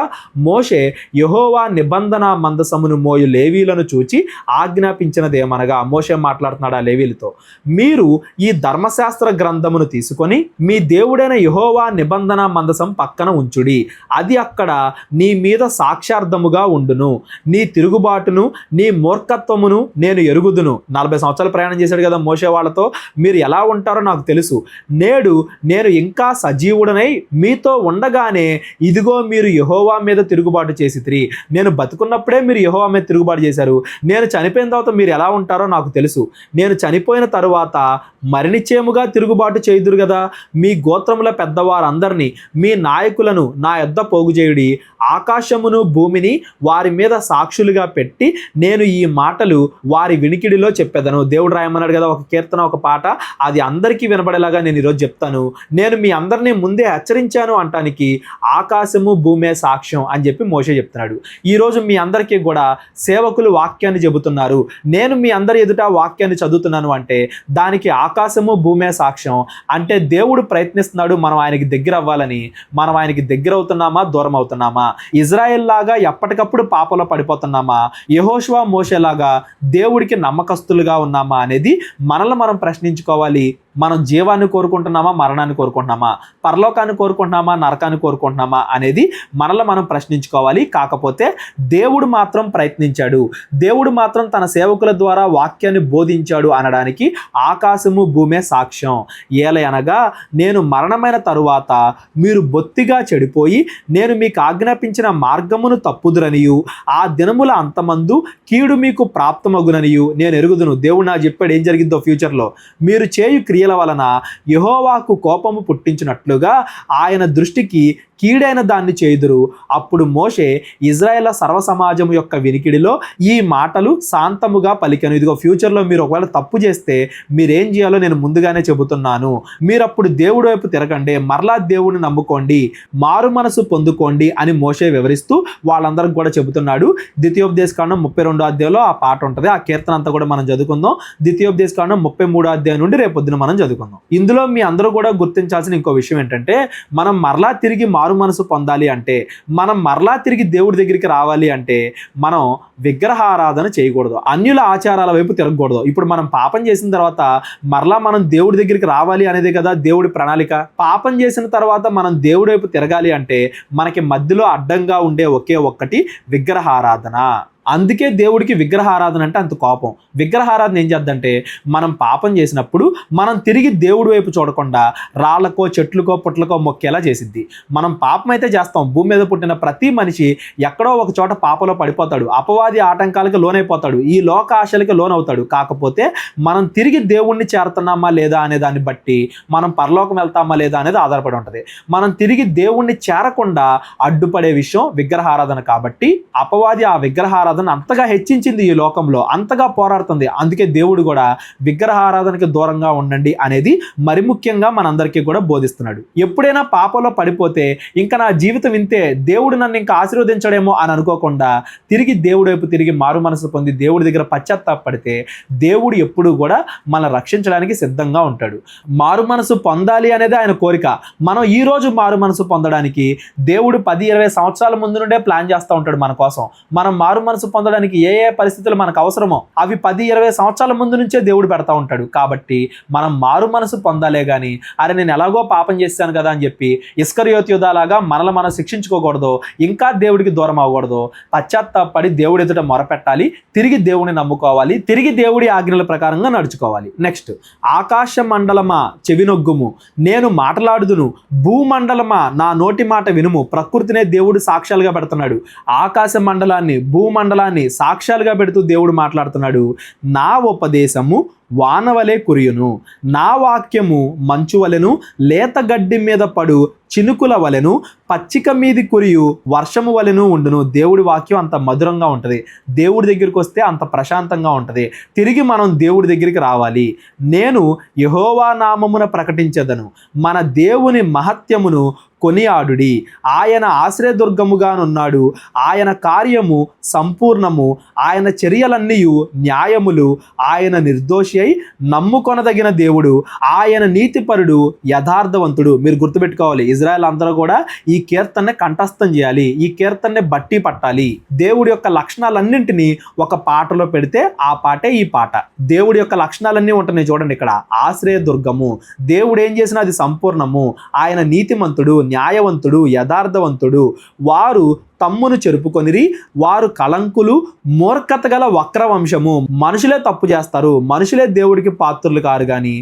మోషే యెహోవా నిబంధన మందసమును మోయు లేవీలను చూచి ఆజ్ఞాపించినదేమనగా, మోషే మాట్లాడుతున్నాడు ఆ లేవీలతో, మీరు ఈ ధర్మశాస్త్ర గ్రంథమును తీసుకొని మీ దేవుడైన యెహోవా నిబంధన మందసం పక్కన ఉంచుడి, అది అక్కడ నీ మీద సాక్షార్థముగా ఉండును, నీ తిరుగుబాటును నీ మూర్ఖత్వమును నేను ఎరుగుదును. 40 సంవత్సరాలు ప్రయాణం చేశాడు కదా మోషే వాళ్ళతో, మీరు ఎలా ఉంటారో నాకు తెలుసు. నేడు నేను ఇంకా సజీవుడనై మీతో ఉండగానే ఇదిగో మీరు యెహోవా మీద తిరుగుబాటు చేసితిరి. నేను బతుకున్నప్పుడే మీరు యెహోవా మీద తిరుగుబాటు చేశారు, నేను చనిపోయిన తర్వాత మీరు ఎలా ఉంటారో నాకు తెలుసు. నేను చనిపోయిన తరువాత మరణించేముగా తిరుగుబాటు చేయుదురు కదా. మీ గోత్రముల పెద్దవారందరినీ మీ నాయకులను నా యొద్ద పోగు చేయుడి, ఆకాశమును భూమిని వారి మీద సాక్షులుగా పెట్టి నేను ఈ మాటలు వారి వినికిడిలో చెప్పేదను. దేవుడు రాయమన్నాడు కదా ఒక కీర్తన, ఒక పాట, అది అందరికీ వినబడేలాగా నేను ఈరోజు చెప్తాను. నేను మీ అందరినీ ముందే హెచ్చరించాను అంటానికి ఆకాశము భూమే సాక్ష్యం అని చెప్పి మోషే చెప్తున్నాడు. ఈరోజు మీ అందరికీ కూడా సేవకులు వాక్యాన్ని చెబుతున్నారు, నేను మీ అందరి ఎదుట వాక్యాన్ని చదువుతున్నాను అంటే దానికి ఆకాశము భూమే సాక్ష్యం. అంటే దేవుడు ప్రయత్నిస్తున్నాడు మనం ఆయనకి దగ్గర అవ్వాలని. మనం ఆయనకి దగ్గర అవుతున్నామా, దూరం అవుతున్నామా? ఇజ్రాయెల్ లాగా ఎప్పటికప్పుడు పాపంలో పడిపోతున్నామా? యెహోషువ మోషేలాగా దేవుడికి నమ్మకస్తులుగా ఉన్నామా అనేది మనల్ని మనం ప్రశ్నించుకోవాలి. మనం జీవాన్ని కోరుకుంటున్నామా, మరణాన్ని కోరుకుంటున్నామా, పరలోకాన్ని కోరుకుంటున్నామా, నరకాన్ని కోరుకుంటున్నామా అనేది మనల్ని మనం ప్రశ్నించుకోవాలి. కాకపోతే దేవుడు మాత్రం ప్రయత్నించాడు, దేవుడు మాత్రం తన సేవకుల ద్వారా వాక్యాన్ని బోధించాడు అనడానికి ఆకాశము భూమే సాక్ష్యం. ఏలయనగా నేను మరణమైన తరువాత మీరు బొత్తిగా చెడిపోయి నేను మీకు ఆజ్ఞాపించిన మార్గమును తప్పుదురనియు ఆ దినముల అంతమందు కీడు మీకు ప్రాప్తమగుననియు నేను ఎరుగుదును. దేవుడు నాకు చెప్పాడు ఏం జరిగిందో ఫ్యూచర్లో. మీరు చేయు క్రియల వలన యెహోవాకు కోపము పుట్టించినట్లుగా ఆయన దృష్టికి కీడైన దాన్ని చేయుదురు. అప్పుడు మోషే ఇజ్రాయేల్ సర్వ సమాజం యొక్క వినికిడిలో ఈ మాటలు శాంతముగా పలికెను. ఇదిగో ఫ్యూచర్లో మీరు ఒకవేళ తప్పు చేస్తే మీరేం చేయాలో నేను ముందుగానే చెబుతున్నాను. మీరు అప్పుడు దేవుడి వైపు తిరగండి, మరలా దేవుడిని నమ్ముకోండి, మారు మనసు పొందుకోండి అని మోషే వివరిస్తూ వాళ్ళందరికి కూడా చెబుతున్నాడు. ద్వితీయోపదేశకాండం 32వ అధ్యాయంలో ఆ పాట ఉంటుంది, ఆ కీర్తన అంతా కూడా మనం చదువుకుందాం. ద్వితీయోపదేశకాండం 33వ అధ్యాయం నుండి రేపొద్దున మనం చదువుకుందాం. ఇందులో మీ అందరూ కూడా గుర్తించాల్సిన ఇంకో విషయం ఏంటంటే, మనం మరలా తిరిగి మారు మనసు పొందాలి అంటే, మనం మరలా తిరిగి దేవుడి దగ్గరికి రావాలి అంటే మనం విగ్రహారాధన చేయకూడదు, అన్యుల ఆచారాల వైపు తిరగకూడదు. ఇప్పుడు మనం పాపం చేసిన తర్వాత మరలా మనం దేవుడి దగ్గరికి రావాలి అనేదే కదా దేవుడి ప్రణాళిక. పాపం చేసిన తర్వాత మనం దేవుడి వైపు తిరగాలి అంటే మనకి మధ్యలో అడ్డంగా ఉండే ఒకే ఒక్కటి విగ్రహారాధన. అందుకే దేవుడికి విగ్రహారాధన అంటే అంత కోపం. విగ్రహారాధన ఏం చేద్దంటే, మనం పాపం చేసినప్పుడు మనం తిరిగి దేవుడి వైపు చూడకుండా రాళ్ళకో చెట్లకో పుట్లకో మొక్కేలా చేసిద్ది. మనం పాపం అయితే చేస్తాం, భూమి మీద పుట్టిన ప్రతి మనిషి ఎక్కడో ఒక చోట పాపంలో పడిపోతాడు, అపవాది ఆటంకాలకు లోనైపోతాడు, ఈ లోక ఆశలకి లోనవుతాడు. కాకపోతే మనం తిరిగి దేవుణ్ణి చేరుతున్నామా లేదా అనే దాన్ని బట్టి మనం పరలోకం వెళ్తామా లేదా అనేది ఆధారపడి ఉంటుంది. మనం తిరిగి దేవుణ్ణి చేరకుండా అడ్డుపడే విషయం విగ్రహారాధన. కాబట్టి అపవాది ఆ విగ్రహారాధన అంతగా హెచ్చించింది ఈ లోకంలో, అంతగా పోరాడుతుంది. అందుకే దేవుడు కూడా విగ్రహారాధనకి దూరంగా ఉండండి అనేది మరి ముఖ్యంగా మనందరికీ కూడా బోధిస్తున్నాడు. ఎప్పుడైనా పాపంలో పడిపోతే ఇంకా నా జీవితం ఇంతే, దేవుడు నన్ను ఇంకా ఆశీర్వదించడేమో అని అనుకోకుండా తిరిగి దేవుడి వైపు తిరిగి మారు మనసు పొంది దేవుడి దగ్గర పశ్చాత్తాపడితే దేవుడు ఎప్పుడు కూడా మనల్ని రక్షించడానికి సిద్ధంగా ఉంటాడు. మారు మనసు పొందాలి అనేది ఆయన కోరిక. మనం ఈ రోజు మారు మనసు పొందడానికి దేవుడు 10-20 సంవత్సరాల ముందు నుండే ప్లాన్ చేస్తూ ఉంటాడు మన కోసం. మనం మారు మనసు పొందడానికి ఏ ఏ పరిస్థితులు మనకు అవసరమో అవి 10-20 సంవత్సరాల ముందు నుంచే దేవుడు పెడతా ఉంటాడు. కాబట్టి మనం మారు మనసు పొందాలే గాని అరే నేను ఎలాగో పాపం చేశాను కదా అని చెప్పి ఇస్కరియోతు యూదాలాగా మనల్ని మనం శిక్షించుకోకూడదు, ఇంకా దేవుడికి దూరం అవ్వకూడదు. పశ్చాత్తాపడి దేవుడి ఎదుట మొరపెట్టాలి, తిరిగి దేవుడిని నమ్ముకోవాలి, తిరిగి దేవుడి ఆజ్ఞల ప్రకారంగా నడుచుకోవాలి. నెక్స్ట్, ఆకాశ మండలమా చెవినొగ్గుము, నేను మాట్లాడుదును, భూమండలమా నా నోటి మాట వినుము. ప్రకృతినే దేవుడు సాక్ష్యాలుగా పెడుతున్నాడు. ఆకాశ మండలాన్ని భూమండలం మండలాన్ని సాక్ష్యాలుగా పెడుతూ దేవుడు మాట్లాడుతున్నాడు. నా ఉపదేశము వానవలే కురియును, నా వాక్యము మంచు వలెను, లేత గడ్డి మీద పడు చినుకుల వలెను, పచ్చిక మీది కురియు వర్షము వలెను ఉండును. దేవుడి వాక్యం అంత మధురంగా ఉంటుంది. దేవుడి దగ్గరికి వస్తే అంత ప్రశాంతంగా ఉంటుంది. తిరిగి మనం దేవుడి దగ్గరికి రావాలి. నేను యెహోవా నామమున ప్రకటించెదను, మన దేవుని మహత్యమును కొనియాడుడి. ఆయన ఆశ్రయదుర్గముగానున్నాడు, ఆయన కార్యము సంపూర్ణము, ఆయన చర్యలన్నీయు న్యాయములు, ఆయన నిర్దోషి అయి నమ్ముకొనదగిన దేవుడు, ఆయన నీతిపరుడు, యథార్థవంతుడు. మీరు గుర్తుపెట్టుకోవాలి, ఇజ్రాయెల్ అందరూ కూడా ఈ కీర్తనని కంఠస్థం చేయాలి, ఈ కీర్తనని బట్టి పట్టాలి. దేవుడి యొక్క లక్షణాలన్నింటినీ ఒక పాటలో పెడితే ఆ పాటే ఈ పాట. దేవుడి యొక్క లక్షణాలన్నీ ఉంటున్నాయి చూడండి ఇక్కడ. ఆశ్రయదుర్గము, దేవుడు ఏం చేసినా అది సంపూర్ణము, ఆయన నీతిమంతుడు, న్యాయవంతుడు, యథార్థవంతుడు. వారు తమ్మును చెరుపుకొనిరి, వారు కలంకులు, మూర్ఖత గల వక్రవంశము. మనుషులే తప్పు చేస్తారు, మనుషులే దేవుడికి పాత్రులు కారు, కానీ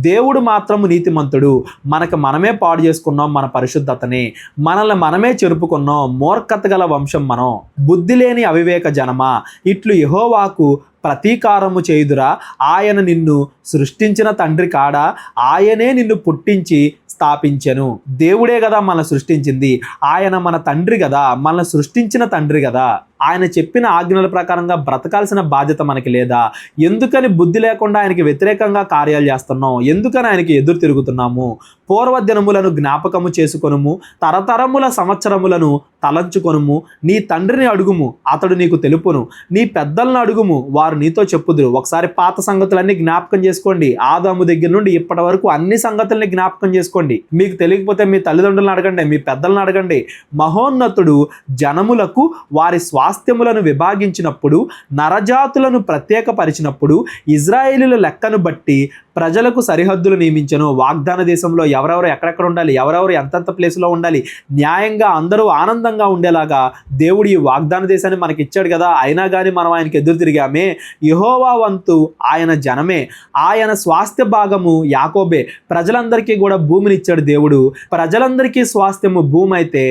దేవుడు మాత్రము నీతిమంతుడు. మనకు మనమే పాడు చేసుకున్నాం మన పరిశుద్ధతని, మనల్ని మనమే చెరుపుకున్నాం. మూర్ఖత గల వంశం మనం, బుద్ధి లేని అవివేక జనమా, ఇట్లు యెహోవాకు ప్రతీకారము చేయుదురా. ఆయన నిన్ను సృష్టించిన తండ్రి కాడా, ఆయనే నిన్ను పుట్టించి స్థాపించెను. దేవుడే కదా మనల్ని సృష్టించింది, ఆయన మన తండ్రి కదా, మనల్ని సృష్టించిన తండ్రి కదా. ఆయన చెప్పిన ఆజ్ఞల ప్రకారంగా బ్రతకాల్సిన బాధ్యత మనకి లేదా? ఎందుకని బుద్ధి లేకుండా ఆయనకి వ్యతిరేకంగా కార్యాలు చేస్తున్నాం? ఎందుకని ఆయనకి ఎదురు తిరుగుతున్నాము? పూర్వ దినములను జ్ఞాపకము చేసుకొనుము, తరతరముల సంవత్సరములను తలంచుకొనుము. నీ తండ్రిని అడుగుము, అతడు నీకు తెలుపును, నీ పెద్దలను అడుగుము, వారు నీతో చెప్పుదురు. ఒకసారి పాత సంగతులన్నీ జ్ఞాపకం చేసుకోండి. ఆదాము దగ్గర నుండి ఇప్పటి వరకు అన్ని సంగతుల్ని జ్ఞాపకం చేసుకోండి. మీకు తెలియకపోతే మీ తల్లిదండ్రులను అడగండి, మీ పెద్దలను అడగండి. మహోన్నతుడు జనములకు వారి స్వాస్థ్యములను విభాగించినప్పుడు, నరజాతులను ప్రత్యేకపరిచినప్పుడు, ఇజ్రాయేలీల లెక్కను బట్టి ప్రజలకు సరిహద్దులు నియమించను. వాగ్దాన దేశంలో ఎవరెవరు ఎక్కడెక్కడ ఉండాలి, ఎవరెవరు ఎంతెంత ప్లేస్లో ఉండాలి, న్యాయంగా అందరూ ఆనందంగా ఉండేలాగా దేవుడు ఈ వాగ్దాన దేశాన్ని మనకి ఇచ్చాడు కదా. అయినా కానీ మనం ఆయనకి ఎదురు తిరిగామే. యెహోవా వంతు ఆయన జనమే, ఆయన స్వాస్థ్య భాగము యాకోబే. ప్రజలందరికీ కూడా భూమిని ఇచ్చాడు దేవుడు. ప్రజలందరికీ స్వాస్థ్యము భూమి అయితే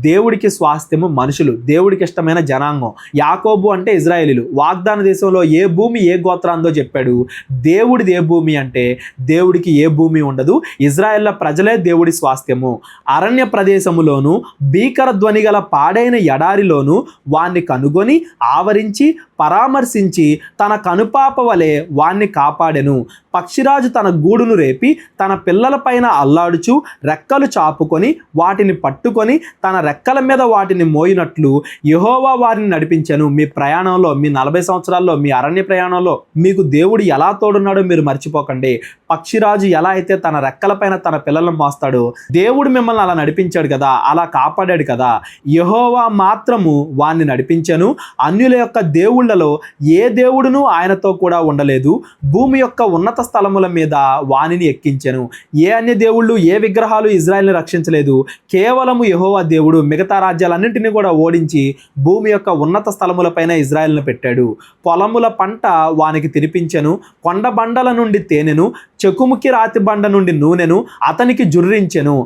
దేవుడికి స్వాస్థ్యము మనుషులు, దేవుడికి ఇష్టమైన జనాంగం. యాకోబు అంటే ఇజ్రాయేలీలు. వాగ్దాన దేశంలో ఏ భూమి ఏ గోత్రాందో చెప్పాడు. దేవుడిది ఏ భూమి అంటే దేవుడికి ఏ భూమి ఉండదు. ఇజ్రాయేళ్ల ప్రజలే దేవుడి స్వాస్థ్యము. అరణ్య ప్రదేశములోను భీకర ధ్వని గల పాడైన ఎడారిలోను వాణ్ణి కనుగొని ఆవరించి పరామర్శించి తన కనుపాప వలె వాణ్ణి కాపాడెను. పక్షిరాజు తన గూడును రేపి తన పిల్లల పైన అల్లాడుచు రెక్కలు చాపుకొని వాటిని పట్టుకొని తన రెక్కల మీద వాటిని మోయినట్లు యెహోవా వారిని నడిపించెను. మీ ప్రయాణంలో, మీ 40 సంవత్సరాల్లో, మీ అరణ్య ప్రయాణంలో మీకు దేవుడు ఎలా తోడున్నాడో మీరు మర్చిపోకండి. పక్షిరాజు ఎలా అయితే తన రెక్కల పైన తన పిల్లలను మోస్తాడో, దేవుడు మిమ్మల్ని అలా నడిపించాడు కదా, అలా కాపాడాడు కదా. యెహోవా మాత్రము వాణ్ణి నడిపించెను. అన్యుల యొక్క దేవుళ్లలో ఏ దేవుడును ఆయనతో కూడా ఉండలేదు. భూమి యొక్క ఉన్నత స్థలముల మీద వానిని ఎక్కించెను. ఏ అన్య దేవుళ్ళు, ఏ విగ్రహాలు ఇజ్రాయెల్ని రక్షించలేదు. కేవలము యెహోవా దేవుడు మిగతా రాజ్యాలన్నింటినీ కూడా ఓడించి భూమి యొక్క ఉన్నత స్థలములపైన ఇజ్రాయెల్ను పెట్టాడు. పొలముల పంట వానికి తినిపించెను. కొండ బండల నుండి తేనెను, చెకుముకి రాతి బండ నుండి నూనెను అతనికి జుర్రించెను.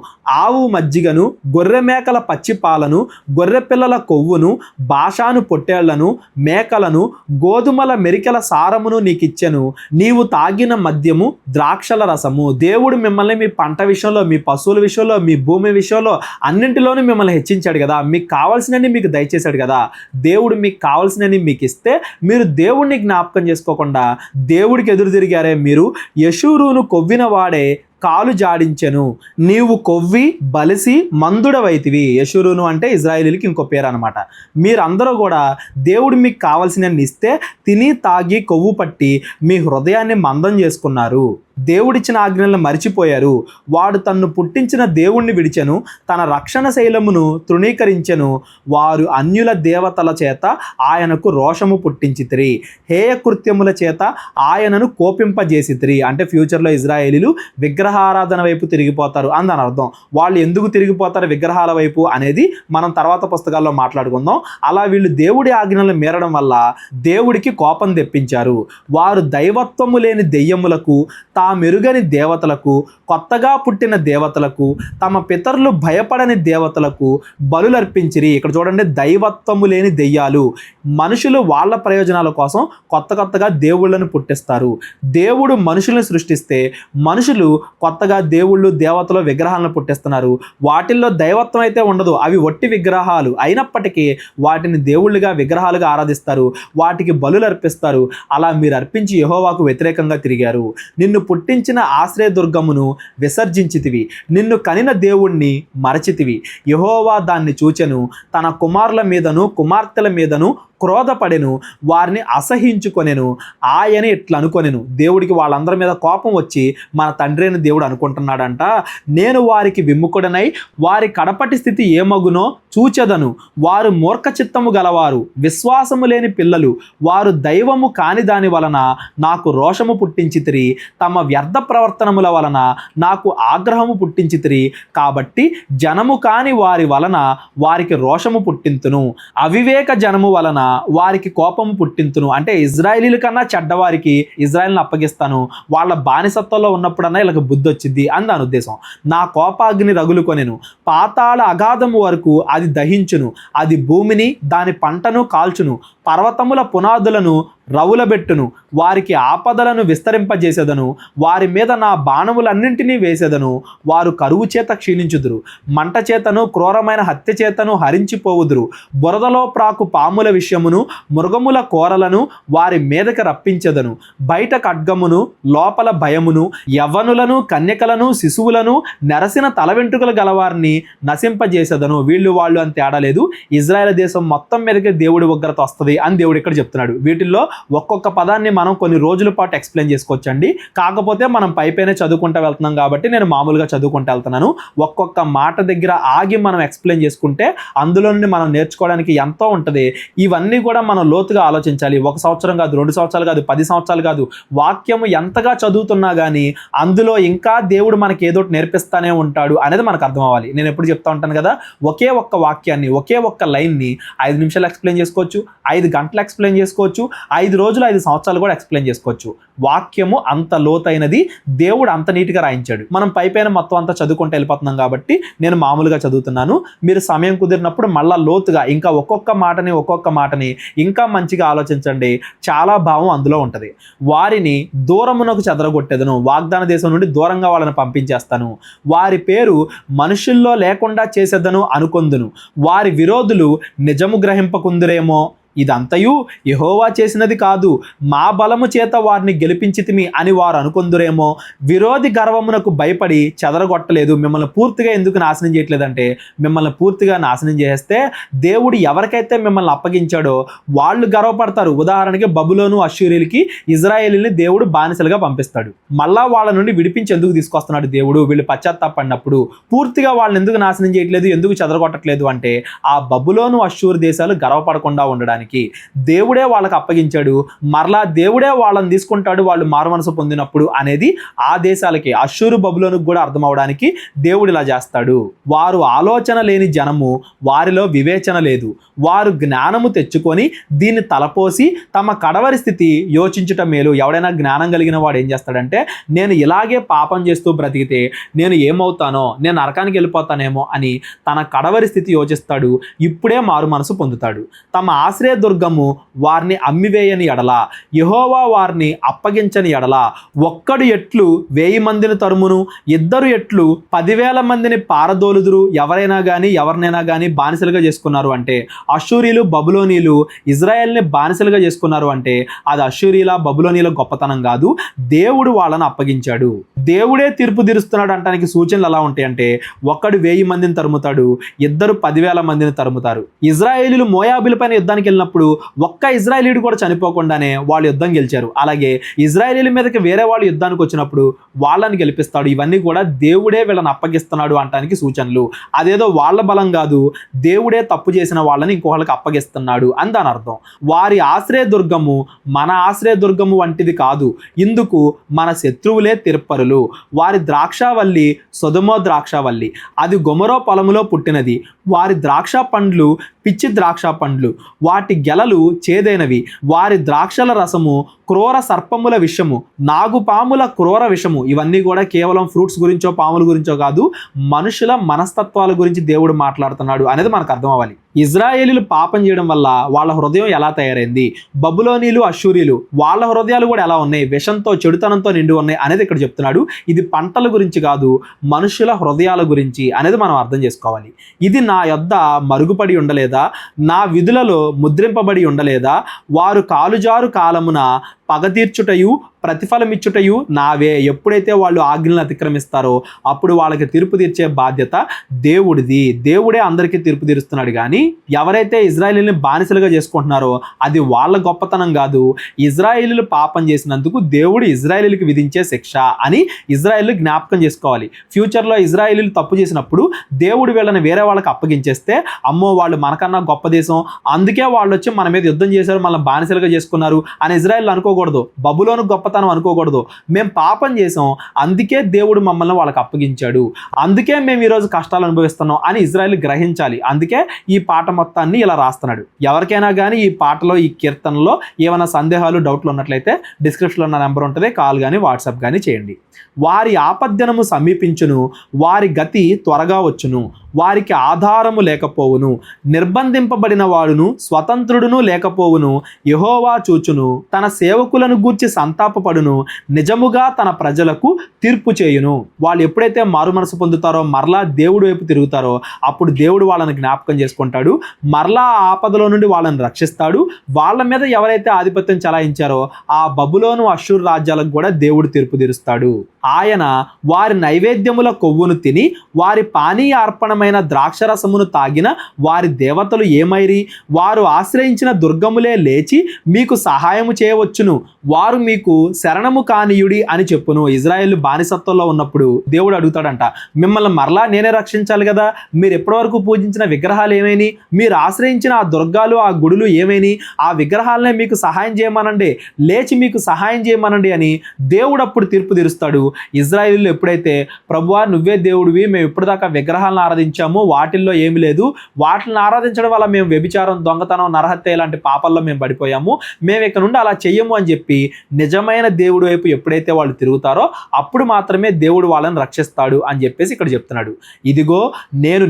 ఆవు మజ్జిగను, గొర్రె మేకల పచ్చి పాలను, గొర్రె పిల్లల కొవ్వును, బాషాను పొట్టేళ్లను, మేకలను, గోధుమల మెరికల సారమును నీకిచ్చెను. నీవు తాగిన మద్యము, ద్రాక్షల రసము. దేవుడు మిమ్మల్ని మీ పంట విషయంలో, మీ పశువుల విషయంలో, మీ భూమి విషయంలో అన్నింటిలోనూ మిమ్మల్ని హెచ్చించాడు కదా. మీకు కావాల్సినవి మీకు దయచేశాడు కదా. దేవుడు మీకు కావాల్సినవి మీకు ఇస్తే మీరు దేవుడిని జ్ఞాపకం చేసుకోకుండా దేవుడికి ఎదురు తిరిగారే మీరు. యెషూరును కొవ్విన వాడే కాలు జాడించెను. నీవు కొవ్వి బలిసి మందుడవైతివి. యెషూరును అంటే ఇజ్రాయేలీలకి ఇంకో పేరు అనమాట. మీరందరూ కూడా దేవుడు మీకు కావాల్సినన్ని ఇస్తే తిని తాగి కొవ్వు పట్టి మీ హృదయాన్ని మందం చేసుకున్నారు. దేవుడిచ్చిన ఆజ్ఞలను మరిచిపోయారు. వాడు తన్ను పుట్టించిన దేవుణ్ణి విడిచెను, తన రక్షణ శైలమును తృణీకరించెను. వారు అన్యుల దేవతల చేత ఆయనకు రోషము పుట్టించితిరి, హేయ కృత్యముల చేత ఆయనను కోపింపజేసితిరి. అంటే ఫ్యూచర్లో ఇజ్రాయేలీలు విగ్రహారాధన వైపు తిరిగిపోతారు అందని అర్థం. వాళ్ళు ఎందుకు తిరిగిపోతారు విగ్రహాల వైపు అనేది మనం తర్వాత పుస్తకాల్లో మాట్లాడుకుందాం. అలా వీళ్ళు దేవుడి ఆజ్ఞలను మీరడం వల్ల దేవుడికి కోపం తెప్పించారు. వారు దైవత్వము లేని దెయ్యములకు తామెరుగని దేవతలకు, కొత్తగా పుట్టిన దేవతలకు, తమ పితరులు భయపడని దేవతలకు బలులర్పించిరి. ఇక్కడ చూడండి, దైవత్వము లేని దెయ్యాలు. మనుషులు వాళ్ళ ప్రయోజనాల కోసం కొత్తగా దేవుళ్ళను పుట్టిస్తారు. దేవుడు మనుషులను సృష్టిస్తే మనుషులు కొత్తగా దేవుళ్ళు, దేవతలు, విగ్రహాలను పుట్టిస్తున్నారు. వాటిల్లో దైవత్వం అయితే ఉండదు, అవి ఒట్టి విగ్రహాలు. అయినప్పటికీ వాటిని దేవుళ్ళుగా, విగ్రహాలుగా ఆరాధిస్తారు, వాటికి బలులు అర్పిస్తారు. అలా మీరు అర్పించి యెహోవాకు వ్యతిరేకంగా తిరిగారు. నిన్ను పుట్టించిన ఆశ్రయదుర్గమును విసర్జించితివి, నిన్ను కనిన దేవుణ్ణి మరచితివి. యెహోవా దాన్ని చూచెను, తన కుమారుల మీదను కుమార్తెల మీదను క్రోధపడెను, వారిని అసహించుకొనెను. ఆయన ఇట్లా అనుకొనెను, దేవుడికి వాళ్ళందరి మీద కోపం వచ్చి మన తండ్రి అయిన దేవుడు అనుకుంటున్నాడంట, నేను వారికి విముఖుడనై వారి కడపటి స్థితి ఏమగునో చూచెదను. వారు మూర్ఖ చిత్తము గలవారు, విశ్వాసము లేని పిల్లలు, వారు దైవము కాని దాని వలన నాకు రోషము పుట్టించితిరి, తమ వ్యర్థ ప్రవర్తనముల వలన నాకు ఆగ్రహము పుట్టించితిరి. కాబట్టి జనము కాని వారి వలన వారికి రోషము పుట్టింతును, అవివేక జనము వలన వారికి కోపం పుట్టింతును. అంటే ఇజ్రాయేలీల కన్నా చెడ్డవారికి ఇజ్రాయేల్ని అప్పగిస్తాను, వాళ్ళ బానిసత్వంలో ఉన్నప్పుడన్నా వీళ్ళకి బుద్ధి వచ్చింది అని దాని ఉద్దేశం. నా కోపాగ్ని రగులుకొనెను, పాతాళ అగాధము వరకు అది దహించును, అది భూమిని దాని పంటను కాల్చును, పర్వతముల పునాదులను రవులబెట్టును, వారికి ఆపదలను విస్తరింపజేసేదను, వారి మీద నా బాణములన్నింటినీ వేసేదను. వారు కరువు చేత క్షీణించుదురు, మంట చేతను క్రూరమైన హత్య చేతను హరించిపోవుదురు. బురదలో ప్రాకు పాముల విషయమును మృగముల కోరలను వారి మీదకి రప్పించెదను. బయట ఖడ్గమును లోపల భయమును, యవ్వనులను కన్యకలను శిశువులను నెరసిన తల వెంట్రుకలు గలవారిని నశింపజేసేదను. వీళ్ళు వాళ్ళు అని తేడా లేదు, ఇజ్రాయెల్ దేశం మొత్తం మీదకి దేవుడి ఉగ్రత వస్తుంది అని దేవుడు ఇక్కడ చెప్తున్నాడు. వీటిల్లో ఒక్కొక్క పదాన్ని మనం కొన్ని రోజుల పాటు ఎక్స్ప్లెయిన్ చేసుకోవచ్చండి. కాకపోతే మనం పైపైనే చదువుకుంటూ వెళ్తున్నాం కాబట్టి నేను మామూలుగా చదువుకుంటూ వెళ్తున్నాను. ఒక్కొక్క మాట దగ్గర ఆగి మనం ఎక్స్ప్లెయిన్ చేసుకుంటే అందులో నుండి మనం నేర్చుకోవడానికి ఎంతో ఉంటుంది. ఇవన్నీ కూడా మనం లోతుగా ఆలోచించాలి. 1 సంవత్సరం కాదు, 2 సంవత్సరాలు కాదు, 10 సంవత్సరాలు కాదు, వాక్యము ఎంతగా చదువుతున్నా కానీ అందులో ఇంకా దేవుడు మనకి ఏదో నేర్పిస్తానే ఉంటాడు అనేది మనకు అర్థం అవ్వాలి. నేను ఎప్పుడు చెప్తా ఉంటాను కదా, ఒకే ఒక్క వాక్యాన్ని, ఒకే ఒక్క లైన్ని 5 నిమిషాలు ఎక్స్ప్లెయిన్ చేసుకోవచ్చు, 5 గంటలు ఎక్స్ప్లెయిన్ చేసుకోవచ్చు, 5 రోజులు 5 సంవత్సరాలు కూడా ఎక్స్ప్లెయిన్ చేసుకోవచ్చు. వాక్యము అంత లోతైనది, దేవుడు అంత నీట్గా రాయించాడు. మనం పైపైన మొత్తం అంతా చదువుకుంటూ వెళ్ళిపోతున్నాం కాబట్టి నేను మామూలుగా చదువుతున్నాను. మీరు సమయం కుదిరినప్పుడు మళ్ళా లోతుగా ఇంకా ఒక్కొక్క మాటని ఇంకా మంచిగా ఆలోచించండి. చాలా భావం అందులో ఉంటుంది. వారిని దూరమునకు చెదరగొట్టేదను, వాగ్దాన దేశం నుండి దూరంగా వాళ్ళని పంపించేస్తాను. వారి పేరు మనుషుల్లో లేకుండా చేసేదను అనుకొందును. వారి విరోధులు నిజము గ్రహింపకుందురేమో, ఇదంతయు యెహోవా చేసినది కాదు, మా బలము చేత వారిని గెలిపించితిమి అని వారు అనుకొందురేమో. విరోధి గర్వమునకు భయపడి చెదరగొట్టలేదు. మిమ్మల్ని పూర్తిగా ఎందుకు నాశనం చేయట్లేదంటే, మిమ్మల్ని పూర్తిగా నాశనం చేస్తే దేవుడు ఎవరికైతే మిమ్మల్ని అప్పగించాడో వాళ్ళు గర్వపడతారు. ఉదాహరణకి బబులోను, అష్షూరీలకి ఇజ్రాయేలీని దేవుడు బానిసలుగా పంపిస్తాడు. మళ్ళా వాళ్ళ నుండి విడిపించి ఎందుకు తీసుకొస్తున్నాడు దేవుడు? వీళ్ళు పశ్చాత్తాపడినప్పుడు. పూర్తిగా వాళ్ళని ఎందుకు నాశనం చేయట్లేదు, ఎందుకు చెదరగొట్టట్లేదు అంటే, ఆ బబులోను, అష్షూరు దేశాలు గర్వపడకుండా ఉండడానికి దేవుడే వాళ్ళకి అప్పగించాడు. మరలా దేవుడే వాళ్ళని తీసుకుంటాడు వాళ్ళు మారు మనసు పొందినప్పుడు అనేది ఆ దేశాలకి, అష్షూరు, బబులోనుకు కూడా అర్థం అవడానికి దేవుడు ఇలా చేస్తాడు. వారు ఆలోచన లేని జనము, వారిలో వివేచన లేదు. వారు జ్ఞానము తెచ్చుకొని దీన్ని తలపోసి తమ కడవరి స్థితి యోచించుట మేలు. ఎవడైనా జ్ఞానం కలిగిన వాడు ఏం చేస్తాడంటే, నేను ఇలాగే పాపం చేస్తూ బ్రతికితే నేను ఏమవుతానో, నేను నరకానికి వెళ్ళిపోతానేమో అని తన కడవరి స్థితి యోచిస్తాడు. ఇప్పుడే మారు మనసు పొందుతాడు. తమ ఆశ్రయ దుర్గము వారిని అమ్మివేయని ఎడల, యెహోవా వారిని అప్పగించని ఎడల, ఒక్కడు ఎట్లు 1000 మందిని తరుమును, ఇద్దరు ఎట్లు 10,000 మందిని పారదోలుదురు. ఎవరినైనా కానీ బానిసలుగా చేసుకున్నారు అంటే, అష్షూరీలు, బబులోనీలు ఇజ్రాయెల్ని బానిసలుగా చేసుకున్నారు అంటే అది అష్షూరీల, బబులోనీల గొప్పతనం కాదు, దేవుడు వాళ్ళని అప్పగించాడు. దేవుడే తీర్పు తీరుస్తున్నాడు అంటానికి సూచనలు ఎలా ఉంటాయంటే, ఒకడు 1000 మందిని తరుముతాడు, ఇద్దరు 10,000 మందిని తరుముతారు. ఇజ్రాయేలీలు మోయాబీల పైన యుద్ధానికి వెళ్ళినప్పుడు ఒక్క ఇజ్రాయేలీయుడు కూడా చనిపోకుండానే వాళ్ళు యుద్ధం గెలిచారు. అలాగే ఇజ్రాయేలీల మీదకి వేరే వాళ్ళు యుద్ధానికి వచ్చినప్పుడు వాళ్ళని గెలిపిస్తాడు. ఇవన్నీ కూడా దేవుడే వీళ్ళని అప్పగిస్తున్నాడు అంటానికి సూచనలు. అదేదో వాళ్ళ బలం కాదు, దేవుడే తప్పు చేసిన వాళ్ళని ఇంకొకళ్ళకి అప్పగిస్తున్నాడు అని దాని అర్థం. వారి ఆశ్రయదుర్గము మన ఆశ్రయదుర్గము వంటిది కాదు, ఇందుకు మన శత్రువులే తిరుప్పరులు. వారి ద్రాక్షావల్లి సొదొమ ద్రాక్షావల్లి, అది గొమొరా పొలములో పుట్టినది. వారి ద్రాక్ష పండ్లు పిచ్చి ద్రాక్ష పండ్లు, వాటి గెలలు చేదైనవి. వారి ద్రాక్షల రసము క్రూర సర్పముల విషము, నాగుపాముల క్రూర విషము, ఇవన్నీ కూడా కేవలం ఫ్రూట్స్ గురించో పాముల గురించో కాదు, మనుషుల మనస్తత్వాల గురించి దేవుడు మాట్లాడుతున్నాడు అనేది మనకు అర్థం అవ్వాలి. ఇజ్రాయేలీలు పాపం చేయడం వల్ల వాళ్ళ హృదయం ఎలా తయారైంది, బబులోనీలు అష్షూరీలు వాళ్ళ హృదయాలు కూడా ఎలా ఉన్నాయి, విషంతో చెడుతనంతో నిండి ఉన్నాయి అనేది ఇక్కడ చెప్తున్నాడు. ఇది పంటల గురించి కాదు, మనుషుల హృదయాల గురించి అనేది మనం అర్థం చేసుకోవాలి. ఇది నా యొద్ద మరుగుపడి ఉండలేదా, నా విధులలో ముద్రింపబడి ఉండలేదా, వారు కాలుజారు కాలమున పగ తీర్చుటయు ప్రతిఫలమిచ్చుటయు నావే. ఎప్పుడైతే వాళ్ళు ఆజ్ఞలను అతిక్రమిస్తారో అప్పుడు వాళ్ళకి తీర్పు తీర్చే బాధ్యత దేవుడిది. దేవుడే అందరికీ తీర్పు తీరుస్తున్నాడు. కానీ ఎవరైతే ఇజ్రాయేలీని బానిసలుగా చేసుకుంటున్నారో అది వాళ్ళ గొప్పతనం కాదు, ఇజ్రాయేలీలు పాపం చేసినందుకు దేవుడు ఇజ్రాయేలీలకు విధించే శిక్ష అని ఇజ్రాయేలు జ్ఞాపకం చేసుకోవాలి. ఫ్యూచర్లో ఇజ్రాయేలీలు తప్పు చేసినప్పుడు దేవుడు వీళ్ళని వేరే వాళ్ళకి అప్పగించేస్తే, అమ్మో వాళ్ళు మనకన్నా గొప్ప దేశం, అందుకే వాళ్ళు వచ్చి మన మీద యుద్ధం చేశారు, మనల్ని బానిసలుగా చేసుకున్నారు అని ఇజ్రాయేల్ అనుకోకూడదు. బబులోను గొప్పతనం అనుకోకూడదు. మేము పాపం చేసాం, అందుకే దేవుడు మమ్మల్ని వాళ్ళకి అప్పగించాడు, అందుకే మేము ఈరోజు కష్టాలు అనుభవిస్తున్నాం అని ఇజ్రాయేల్ గ్రహించాలి. అందుకే ఈ పాట మొత్తాన్ని ఇలా రాస్తున్నాడు. ఎవరికైనా కానీ ఈ పాటలో, ఈ కీర్తనలో ఏమైనా సందేహాలు, డౌట్లు ఉన్నట్లయితే డిస్క్రిప్షన్లో ఉన్న నెంబర్ ఉంటుంది, కాల్ కానీ వాట్సాప్ కానీ చేయండి. వారి ఆపద్దినము సమీపించును, వారి గతి త్వరగా వచ్చును, వారికి ఆధారము లేకపోవును, నిర్బంధింపబడిన వాడును స్వతంత్రుడును లేకపోవును. యెహోవా చూచును, తన సేవకులను గూర్చి సంతాపపడును, నిజముగా తన ప్రజలకు తీర్పు చేయును. వాళ్ళు ఎప్పుడైతే మారు మనసు పొందుతారో, మరలా దేవుడి వైపు తిరుగుతారో, అప్పుడు దేవుడు వాళ్ళని జ్ఞాపకం చేసుకుంటాడు, మరలా ఆ ఆపదలో నుండి వాళ్ళని రక్షిస్తాడు. వాళ్ళ మీద ఎవరైతే ఆధిపత్యం చలాయించారో ఆ బబులోను అష్షూరు రాజ్యాలకు కూడా దేవుడు తీర్పు తీరుస్తాడు. ఆయన వారి నైవేద్యముల కొవ్వును తిని వారి పానీయ అర్పణమైన ద్రాక్షరసమును తాగిన వారి దేవతలు ఏమైరి, వారు ఆశ్రయించిన దుర్గములే లేచి మీకు సహాయము చేయవచ్చును, వారు మీకు శరణము కానీయుడి అని చెప్పును. ఇజ్రాయేలు బానిసత్వంలో ఉన్నప్పుడు దేవుడు అడుగుతాడంట, మిమ్మల్ని మరలా నేనే రక్షించాలి కదా, మీరు ఎప్పటివరకు పూజించిన విగ్రహాలు ఏమైనా, మీరు ఆశ్రయించిన ఆ దుర్గాలు, ఆ గుడులు ఏమైనా, ఆ విగ్రహాలనే మీకు సహాయం చేయమనండి, లేచి మీకు సహాయం చేయమనండి అని దేవుడు అప్పుడు తీర్పు తీరుస్తాడు. ఇజ్రాయేలీలు ఎప్పుడైతే ప్రభువా నువ్వే దేవుడివి, మేము ఇప్పటిదాకా విగ్రహాలను ఆరాధించాము, వాటిల్లో ఏమి లేదు, వాటిని ఆరాధించడం వల్ల మేము వ్యభిచారం, దొంగతనం, నరహత్య ఇలాంటి పాపాల్లో మేము పడిపోయాము, మేము ఇక్కడ నుండి అలా చెయ్యము అని చెప్పి నిజమైన దేవుడి వైపు ఎప్పుడైతే వాళ్ళు తిరుగుతారో అప్పుడు మాత్రమే దేవుడు వాళ్ళని రక్షిస్తాడు అని చెప్పేసి ఇక్కడ చెప్తున్నాడు. ఇదిగో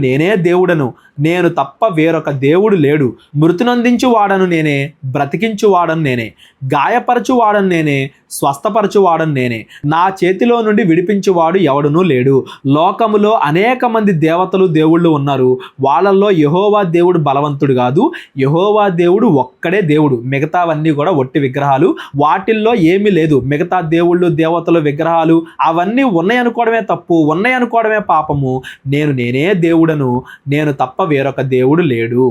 నేనే దేవుడను, నేను తప్ప వేరొక దేవుడు లేడు, మృతునందించు వాడను నేనే, బ్రతికించు వాడను నేనే, గాయపరచు వాడను నేనే, స్వస్థపరచు వాడను నేనే, నా చేతిలో నుండి విడిపించువాడు ఎవడునూ లేడు. లోకములో అనేక మంది దేవతలు, దేవుళ్ళు ఉన్నారు, వాళ్ళల్లో యెహోవా దేవుడు బలవంతుడు కాదు, యెహోవా దేవుడు ఒక్కడే దేవుడు, మిగతావన్నీ కూడా ఒట్టి విగ్రహాలు, వాటిల్లో ఏమీ లేదు. మిగతా దేవుళ్ళు, దేవతలు, విగ్రహాలు అవన్నీ ఉన్నాయనుకోవడమే తప్పు, ఉన్నాయనుకోవడమే పాపము. నేనే దేవుడను, నేను తప్ప వేరొక దేవుడు లేడు.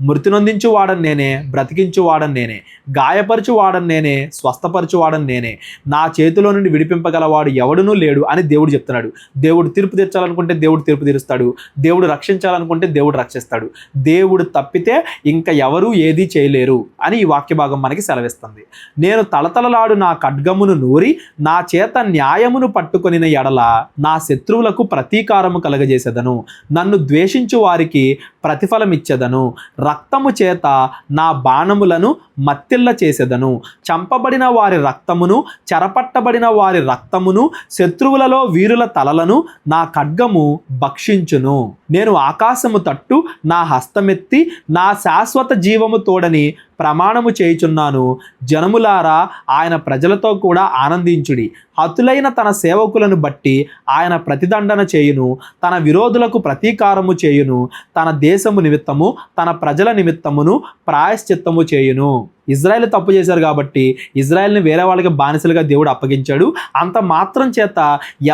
మృతినొందించు వాడని నేనే, బ్రతికించు వాడని నేనే, గాయపరచు వాడని నేనే, స్వస్థపరచు వాడని నేనే, నా చేతిలో నుండి విడిపింపగలవాడు ఎవడునూ లేడు అని దేవుడు చెప్తున్నాడు. దేవుడు తీర్పు తీర్చాలనుకుంటే దేవుడు తీర్పు తీరుస్తాడు, దేవుడు రక్షించాలనుకుంటే దేవుడు రక్షిస్తాడు. దేవుడు తప్పితే ఇంకా ఎవరూ ఏదీ చేయలేరు అని ఈ వాక్య భాగం మనకి సెలవిస్తుంది. నేను తలతలలాడు నా ఖడ్గమును నూరి నా చేత న్యాయమును పట్టుకొనిన ఎడల నా శత్రువులకు ప్రతీకారము కలగజేసేదను, నన్ను ద్వేషించు వారికి ప్రతిఫలమిచ్చేదను, రక్తము చేత నా బాణములను మత్తిల్ల చేసేదను, చంపబడిన వారి రక్తమును, చెరపట్టబడిన వారి రక్తమును, శత్రువులలో వీరుల తలలను నా ఖడ్గము భక్షించును. నేను ఆకాశము తట్టు నా హస్తమెత్తి నా శాశ్వత జీవము తోడని ప్రమాణము చేయుచున్నాను. జనములారా ఆయన ప్రజలతో కూడా ఆనందించుడి, హతులైన తన సేవకులను బట్టి ఆయన ప్రతిదండన చేయును, తన విరోధులకు ప్రతీకారము చేయును, తన దేశము నిమిత్తము తన ప్రజల నిమిత్తమును ప్రాయశ్చిత్తము చేయును. ఇజ్రాయెల్ తప్పు చేశారు కాబట్టి ఇజ్రాయెల్ని వేరే వాళ్ళకి బానిసలుగా దేవుడు అప్పగించాడు. అంత మాత్రం చేత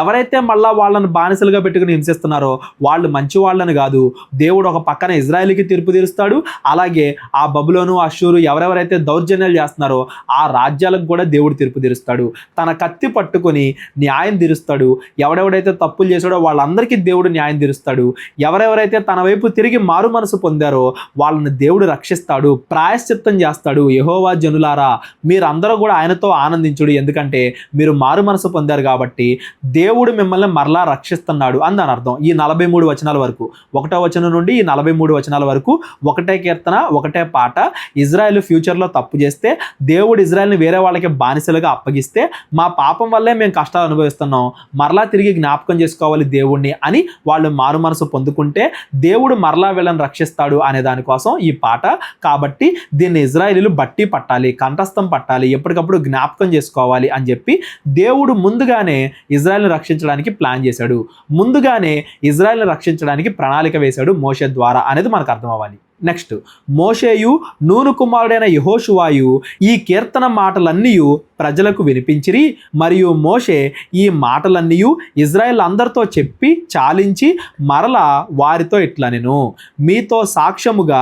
ఎవరైతే మళ్ళా వాళ్ళని బానిసలుగా పెట్టుకుని హింసిస్తున్నారో వాళ్ళు మంచి వాళ్ళని కాదు, దేవుడు ఒక పక్కన ఇజ్రాయెల్కి తీర్పు తీరుస్తాడు, అలాగే ఆ బబులోను, అష్షూరు ఎవరెవరైతే దౌర్జన్యాలు చేస్తున్నారో ఆ రాజ్యాలకు కూడా దేవుడు తీర్పు తీరుస్తాడు. తన కత్తి పట్టుకొని న్యాయం తీరుస్తాడు. ఎవడెవడైతే తప్పులు చేశాడో వాళ్ళందరికీ దేవుడు న్యాయం తీరుస్తాడు. ఎవరెవరైతే తన వైపు తిరిగి మారు మనసు పొందారో వాళ్ళని దేవుడు రక్షిస్తాడు, ప్రాయశ్చిత్తం చేస్తాడు. యెహోవా జనులారా, మీరందరూ కూడా ఆయనతో ఆనందించుడు, ఎందుకంటే మీరు మారు మనసు పొందారు కాబట్టి దేవుడు మిమ్మల్ని మరలా రక్షిస్తున్నాడు అని దాని అర్థం. ఈ 43 వచనాల వరకు, 1వ వచనం నుండి ఈ 43 వచనాల వరకు ఒకటే కీర్తన, ఒకటే పాట. ఇజ్రాయెల్ ఫ్యూచర్లో తప్పు చేస్తే దేవుడు ఇజ్రాయెల్ని వేరే వాళ్ళకి బానిసలుగా అప్పగిస్తే మా పాపం వల్లే మేము కష్టాలు అనుభవిస్తున్నాం, మరలా తిరిగి జ్ఞాపకం చేసుకోవాలి దేవుణ్ణి అని వాళ్ళు మారు మనసు పొందుకుంటే దేవుడు మరలా వీళ్ళని రక్షిస్తాడు అనే దానికోసం ఈ పాట. కాబట్టి దీన్ని ఇజ్రాయేలీలు బట్టి పట్టాలి, కంఠస్థం పట్టాలి, ఎప్పటికప్పుడు జ్ఞాపకం చేసుకోవాలి అని చెప్పి దేవుడు ముందుగానే ఇజ్రాయెల్ని రక్షించడానికి ప్లాన్ చేశాడు, ముందుగానే ఇజ్రాయెల్ని రక్షించడానికి ప్రణాళిక వేశాడు మోషే ద్వారా అనేది మనకు అర్థం అవ్వాలి. నెక్స్ట్, మోషేయు నూను కుమారుడైన యెహోషువాయు ఈ కీర్తన మాటలన్నీ ప్రజలకు వినిపించిరి. మరియు మోషే ఈ మాటలన్నీ ఇజ్రాయెల్ అందరితో చెప్పి చాలించి మరలా వారితో ఇట్లనెను, మీతో సాక్ష్యముగా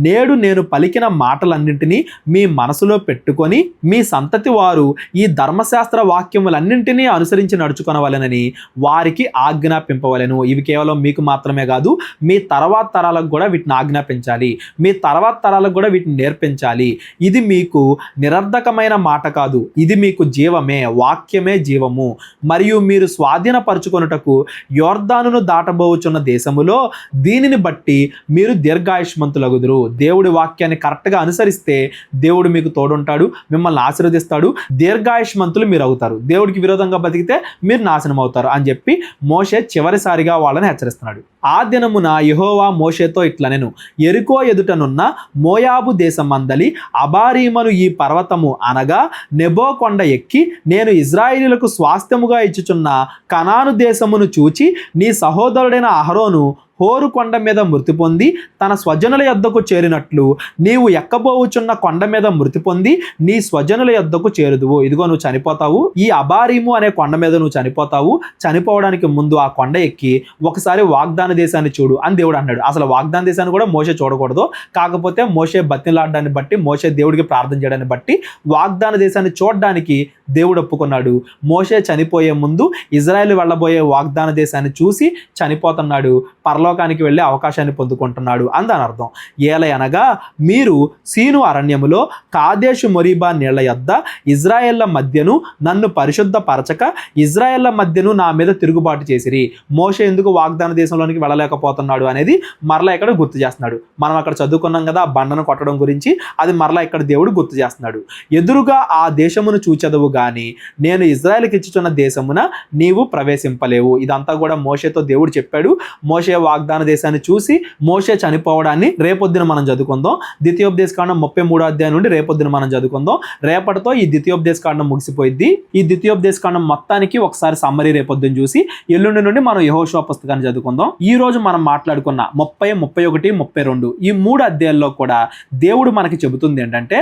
నేడు నేను పలికిన మాటలన్నింటినీ మీ మనసులో పెట్టుకొని మీ సంతతి వారు ఈ ధర్మశాస్త్ర వాక్యములన్నింటినీ అనుసరించి నడుచుకొనవలెనని వారికి ఆజ్ఞాపింపవలెను. ఇవి కేవలం మీకు మాత్రమే కాదు, మీ తర్వాత తరాలకు కూడా వీటిని ఆజ్ఞాపించాలి, మీ తర్వాత తరాలకు కూడా వీటిని నేర్పించాలి. ఇది మీకు నిరర్ధకమైన మాట కాదు, ఇది మీకు జీవమే, వాక్యమే జీవము. మరియు మీరు స్వాధీనపరచుకొనుటకు యోర్దానును దాటబోచున్న దేశములో దీనిని బట్టి మీరు దీర్ఘాయుష్మంతులగుదురు. దేవుడి వాక్యాన్ని కరెక్ట్గా అనుసరిస్తే దేవుడు మీకు తోడుంటాడు, మిమ్మల్ని ఆశీర్వదిస్తాడు, దీర్ఘాయుష్మంతులు మీరు అవుతారు. దేవుడికి విరోధంగా బతికితే మీరు నాశనం అవుతారు అని చెప్పి మోషే చివరిసారిగా వాళ్ళని హెచ్చరిస్తున్నాడు. ఆ దినమున యెహోవా మోషేతో ఇట్లనెను, యెరికో ఎదుటనున్న మోయాబు దేశమందలి అబారీమను ఈ పర్వతము అనగా నెబో కొండ ఎక్కి నేను ఇజ్రాయేలీయులకు స్వాస్థ్యముగా ఇచ్చుచున్న కనాను దేశమును చూచి నీ సహోదరుడైన అహరోను హోరు కొండ మీద మృతి పొంది తన స్వజనుల యొద్దకు చేరినట్లు నీవు ఎక్కబోవుచున్న కొండ మీద మృతి పొంది నీ స్వజనుల యొద్దకు చేరుదువు. ఇదిగో నువ్వు చనిపోతావు, ఈ అబారీము అనే కొండ మీద నువ్వు చనిపోతావు, చనిపోవడానికి ముందు ఆ కొండ ఎక్కి ఒకసారి వాగ్దాన దేశాన్ని చూడు అని దేవుడు అన్నాడు. అసలు వాగ్దాన దేశాన్ని కూడా మోషే చూడకూడదు, కాకపోతే మోషే బతిలాడడాన్ని బట్టి, మోషే దేవుడికి ప్రార్థన చేయడాన్ని బట్టి వాగ్దాన దేశాన్ని చూడడానికి దేవుడు ఒప్పుకున్నాడు. మోషే చనిపోయే ముందు ఇజ్రాయెల్ వెళ్ళబోయే వాగ్దాన దేశాన్ని చూసి చనిపోతున్నాడు, పరలోకానికి వెళ్ళే అవకాశాన్ని పొందుకుంటున్నాడు అని దాని అర్థం. ఏలయనగా మీరు సీను అరణ్యములో కాదేశు మొరీబా నీళ్ల యొద్ద ఇజ్రాయేళ్ల మధ్యను నన్ను పరిశుద్ధపరచక ఇజ్రాయేళ్ల మధ్యను నా మీద తిరుగుబాటు చేసిరి. మోషే ఎందుకు వాగ్దాన దేశంలోనికి వెళ్ళలేకపోతున్నాడు అనేది మరలా ఇక్కడ గుర్తు చేస్తున్నాడు. మనం అక్కడ చదువుకున్నాం కదా ఆ బండను కొట్టడం గురించి, అది మరలా ఇక్కడ దేవుడు గుర్తు చేస్తున్నాడు. ఎదురుగా ఆ దేశమును చూచెదవు గాని నేను ఇజ్రాయేల్కి ఇచ్చుచున్న దేశమున నీవు ప్రవేశింపలేవు. ఇదంతా కూడా మోషేతో దేవుడు చెప్పాడు. మోషే వాగ్దాన దేశాన్ని చూసి మోషే చనిపోవడాన్ని రేపొద్దున మనం చదువుకుందాం. ద్వితీయోపదేశకాండం 33వ అధ్యాయం నుండి రేపొద్దున మనం చదువుకుందాం. రేపటితో ఈ ద్వితీయోపదేశకాండం ముగిసిపోయింది. ఈ ద్వితీయోపదేశకాండం మొత్తానికి ఒకసారి సమ్మరీ రేపొద్దున చూసి ఎల్లుండి నుండి మనం యెహోషువ పుస్తకాన్ని చదువుకుందాం. ఈ రోజు మనం మాట్లాడుకున్న 30, 31, 32 ఈ 3 అధ్యాయాల్లో కూడా దేవుడు మనకి చెబుతుంది ఏంటంటే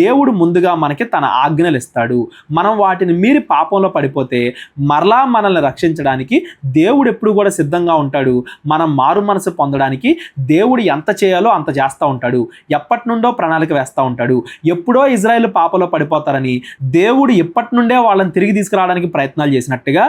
దేవుడు ముందుగా మనకి తన ఆజ్ఞలు ఇస్తాడు. మనం వాటిని మీరి పాపంలో పడిపోతే మరలా మనల్ని రక్షించడానికి దేవుడు ఎప్పుడు కూడా సిద్ధంగా ఉంటాడు. మనం మారు మనసు పొందడానికి దేవుడు ఎంత చేయాలో అంత చేస్తూ ఉంటాడు. ఎప్పటి నుండో ప్రణాళిక వేస్తూ ఉంటాడు. ఎప్పుడో ఇజ్రాయెల్ పాపంలో పడిపోతారని దేవుడు ఇప్పటి నుండే వాళ్ళని తిరిగి తీసుకురావడానికి ప్రయత్నాలు చేసినట్టుగా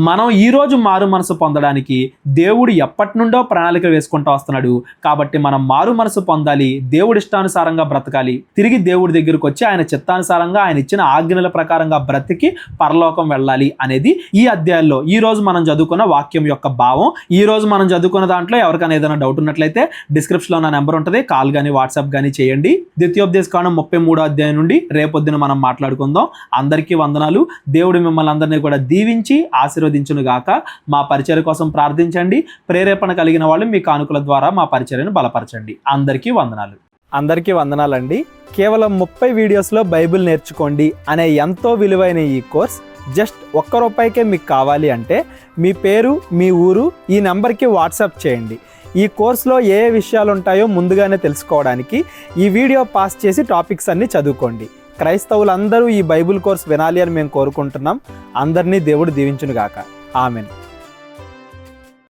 మనం ఈరోజు మారు మనసు పొందడానికి దేవుడు ఎప్పటి నుండో ప్రణాళిక వేసుకుంటూ వస్తున్నాడు. కాబట్టి మనం మారు మనసు పొందాలి, దేవుడి ఇష్టానుసారంగా బ్రతకాలి, తిరిగి దేవుడి దగ్గరకు వచ్చి ఆయన చిత్తానుసారంగా ఆయన ఇచ్చిన ఆజ్ఞల ప్రకారంగా బ్రతికి పరలోకం వెళ్ళాలి అనేది ఈ అధ్యాయంలో ఈ రోజు మనం చదువుకున్న వాక్యం యొక్క భావం. ఈ రోజు మనం చదువుకున్న దాంట్లో ఎవరికైనా ఏదైనా డౌట్ ఉన్నట్లయితే డిస్క్రిప్షన్లో నా నెంబర్ ఉంటుంది, కాల్ కానీ వాట్సాప్ కానీ చేయండి. ద్వితీయోపదేశకాండం 33వ అధ్యాయం నుండి రేపొద్దున మనం మాట్లాడుకుందాం. అందరికీ వందనాలు. దేవుడు మిమ్మల్ని అందరినీ కూడా దీవించి ఆశీర్వదించును గాక. మా పరిచర్య కోసం ప్రార్థించండి. ప్రేరేపణ కలిగిన వాళ్ళు మీ కానుకల ద్వారా మా పరిచర్యను బలపరచండి. అందరికీ వందనాలు. అందరికీ వందనాలండి. కేవలం 30 వీడియోస్లో బైబిల్ నేర్చుకోండి అనే ఎంతో విలువైన ఈ కోర్స్ జస్ట్ ₹1 మీకు కావాలి అంటే మీ పేరు, మీ ఊరు ఈ నెంబర్కి వాట్సాప్ చేయండి. ఈ కోర్సులో ఏ విషయాలు ఉంటాయో ముందుగానే తెలుసుకోవడానికి ఈ వీడియో పాస్ చేసి టాపిక్స్ అన్నీ చదువుకోండి. క్రైస్తవులందరూ ఈ బైబిల్ కోర్స్ వినాలి అని మేము కోరుకుంటున్నాం. అందరినీ దేవుడు దీవించును గాక. ఆమెన్.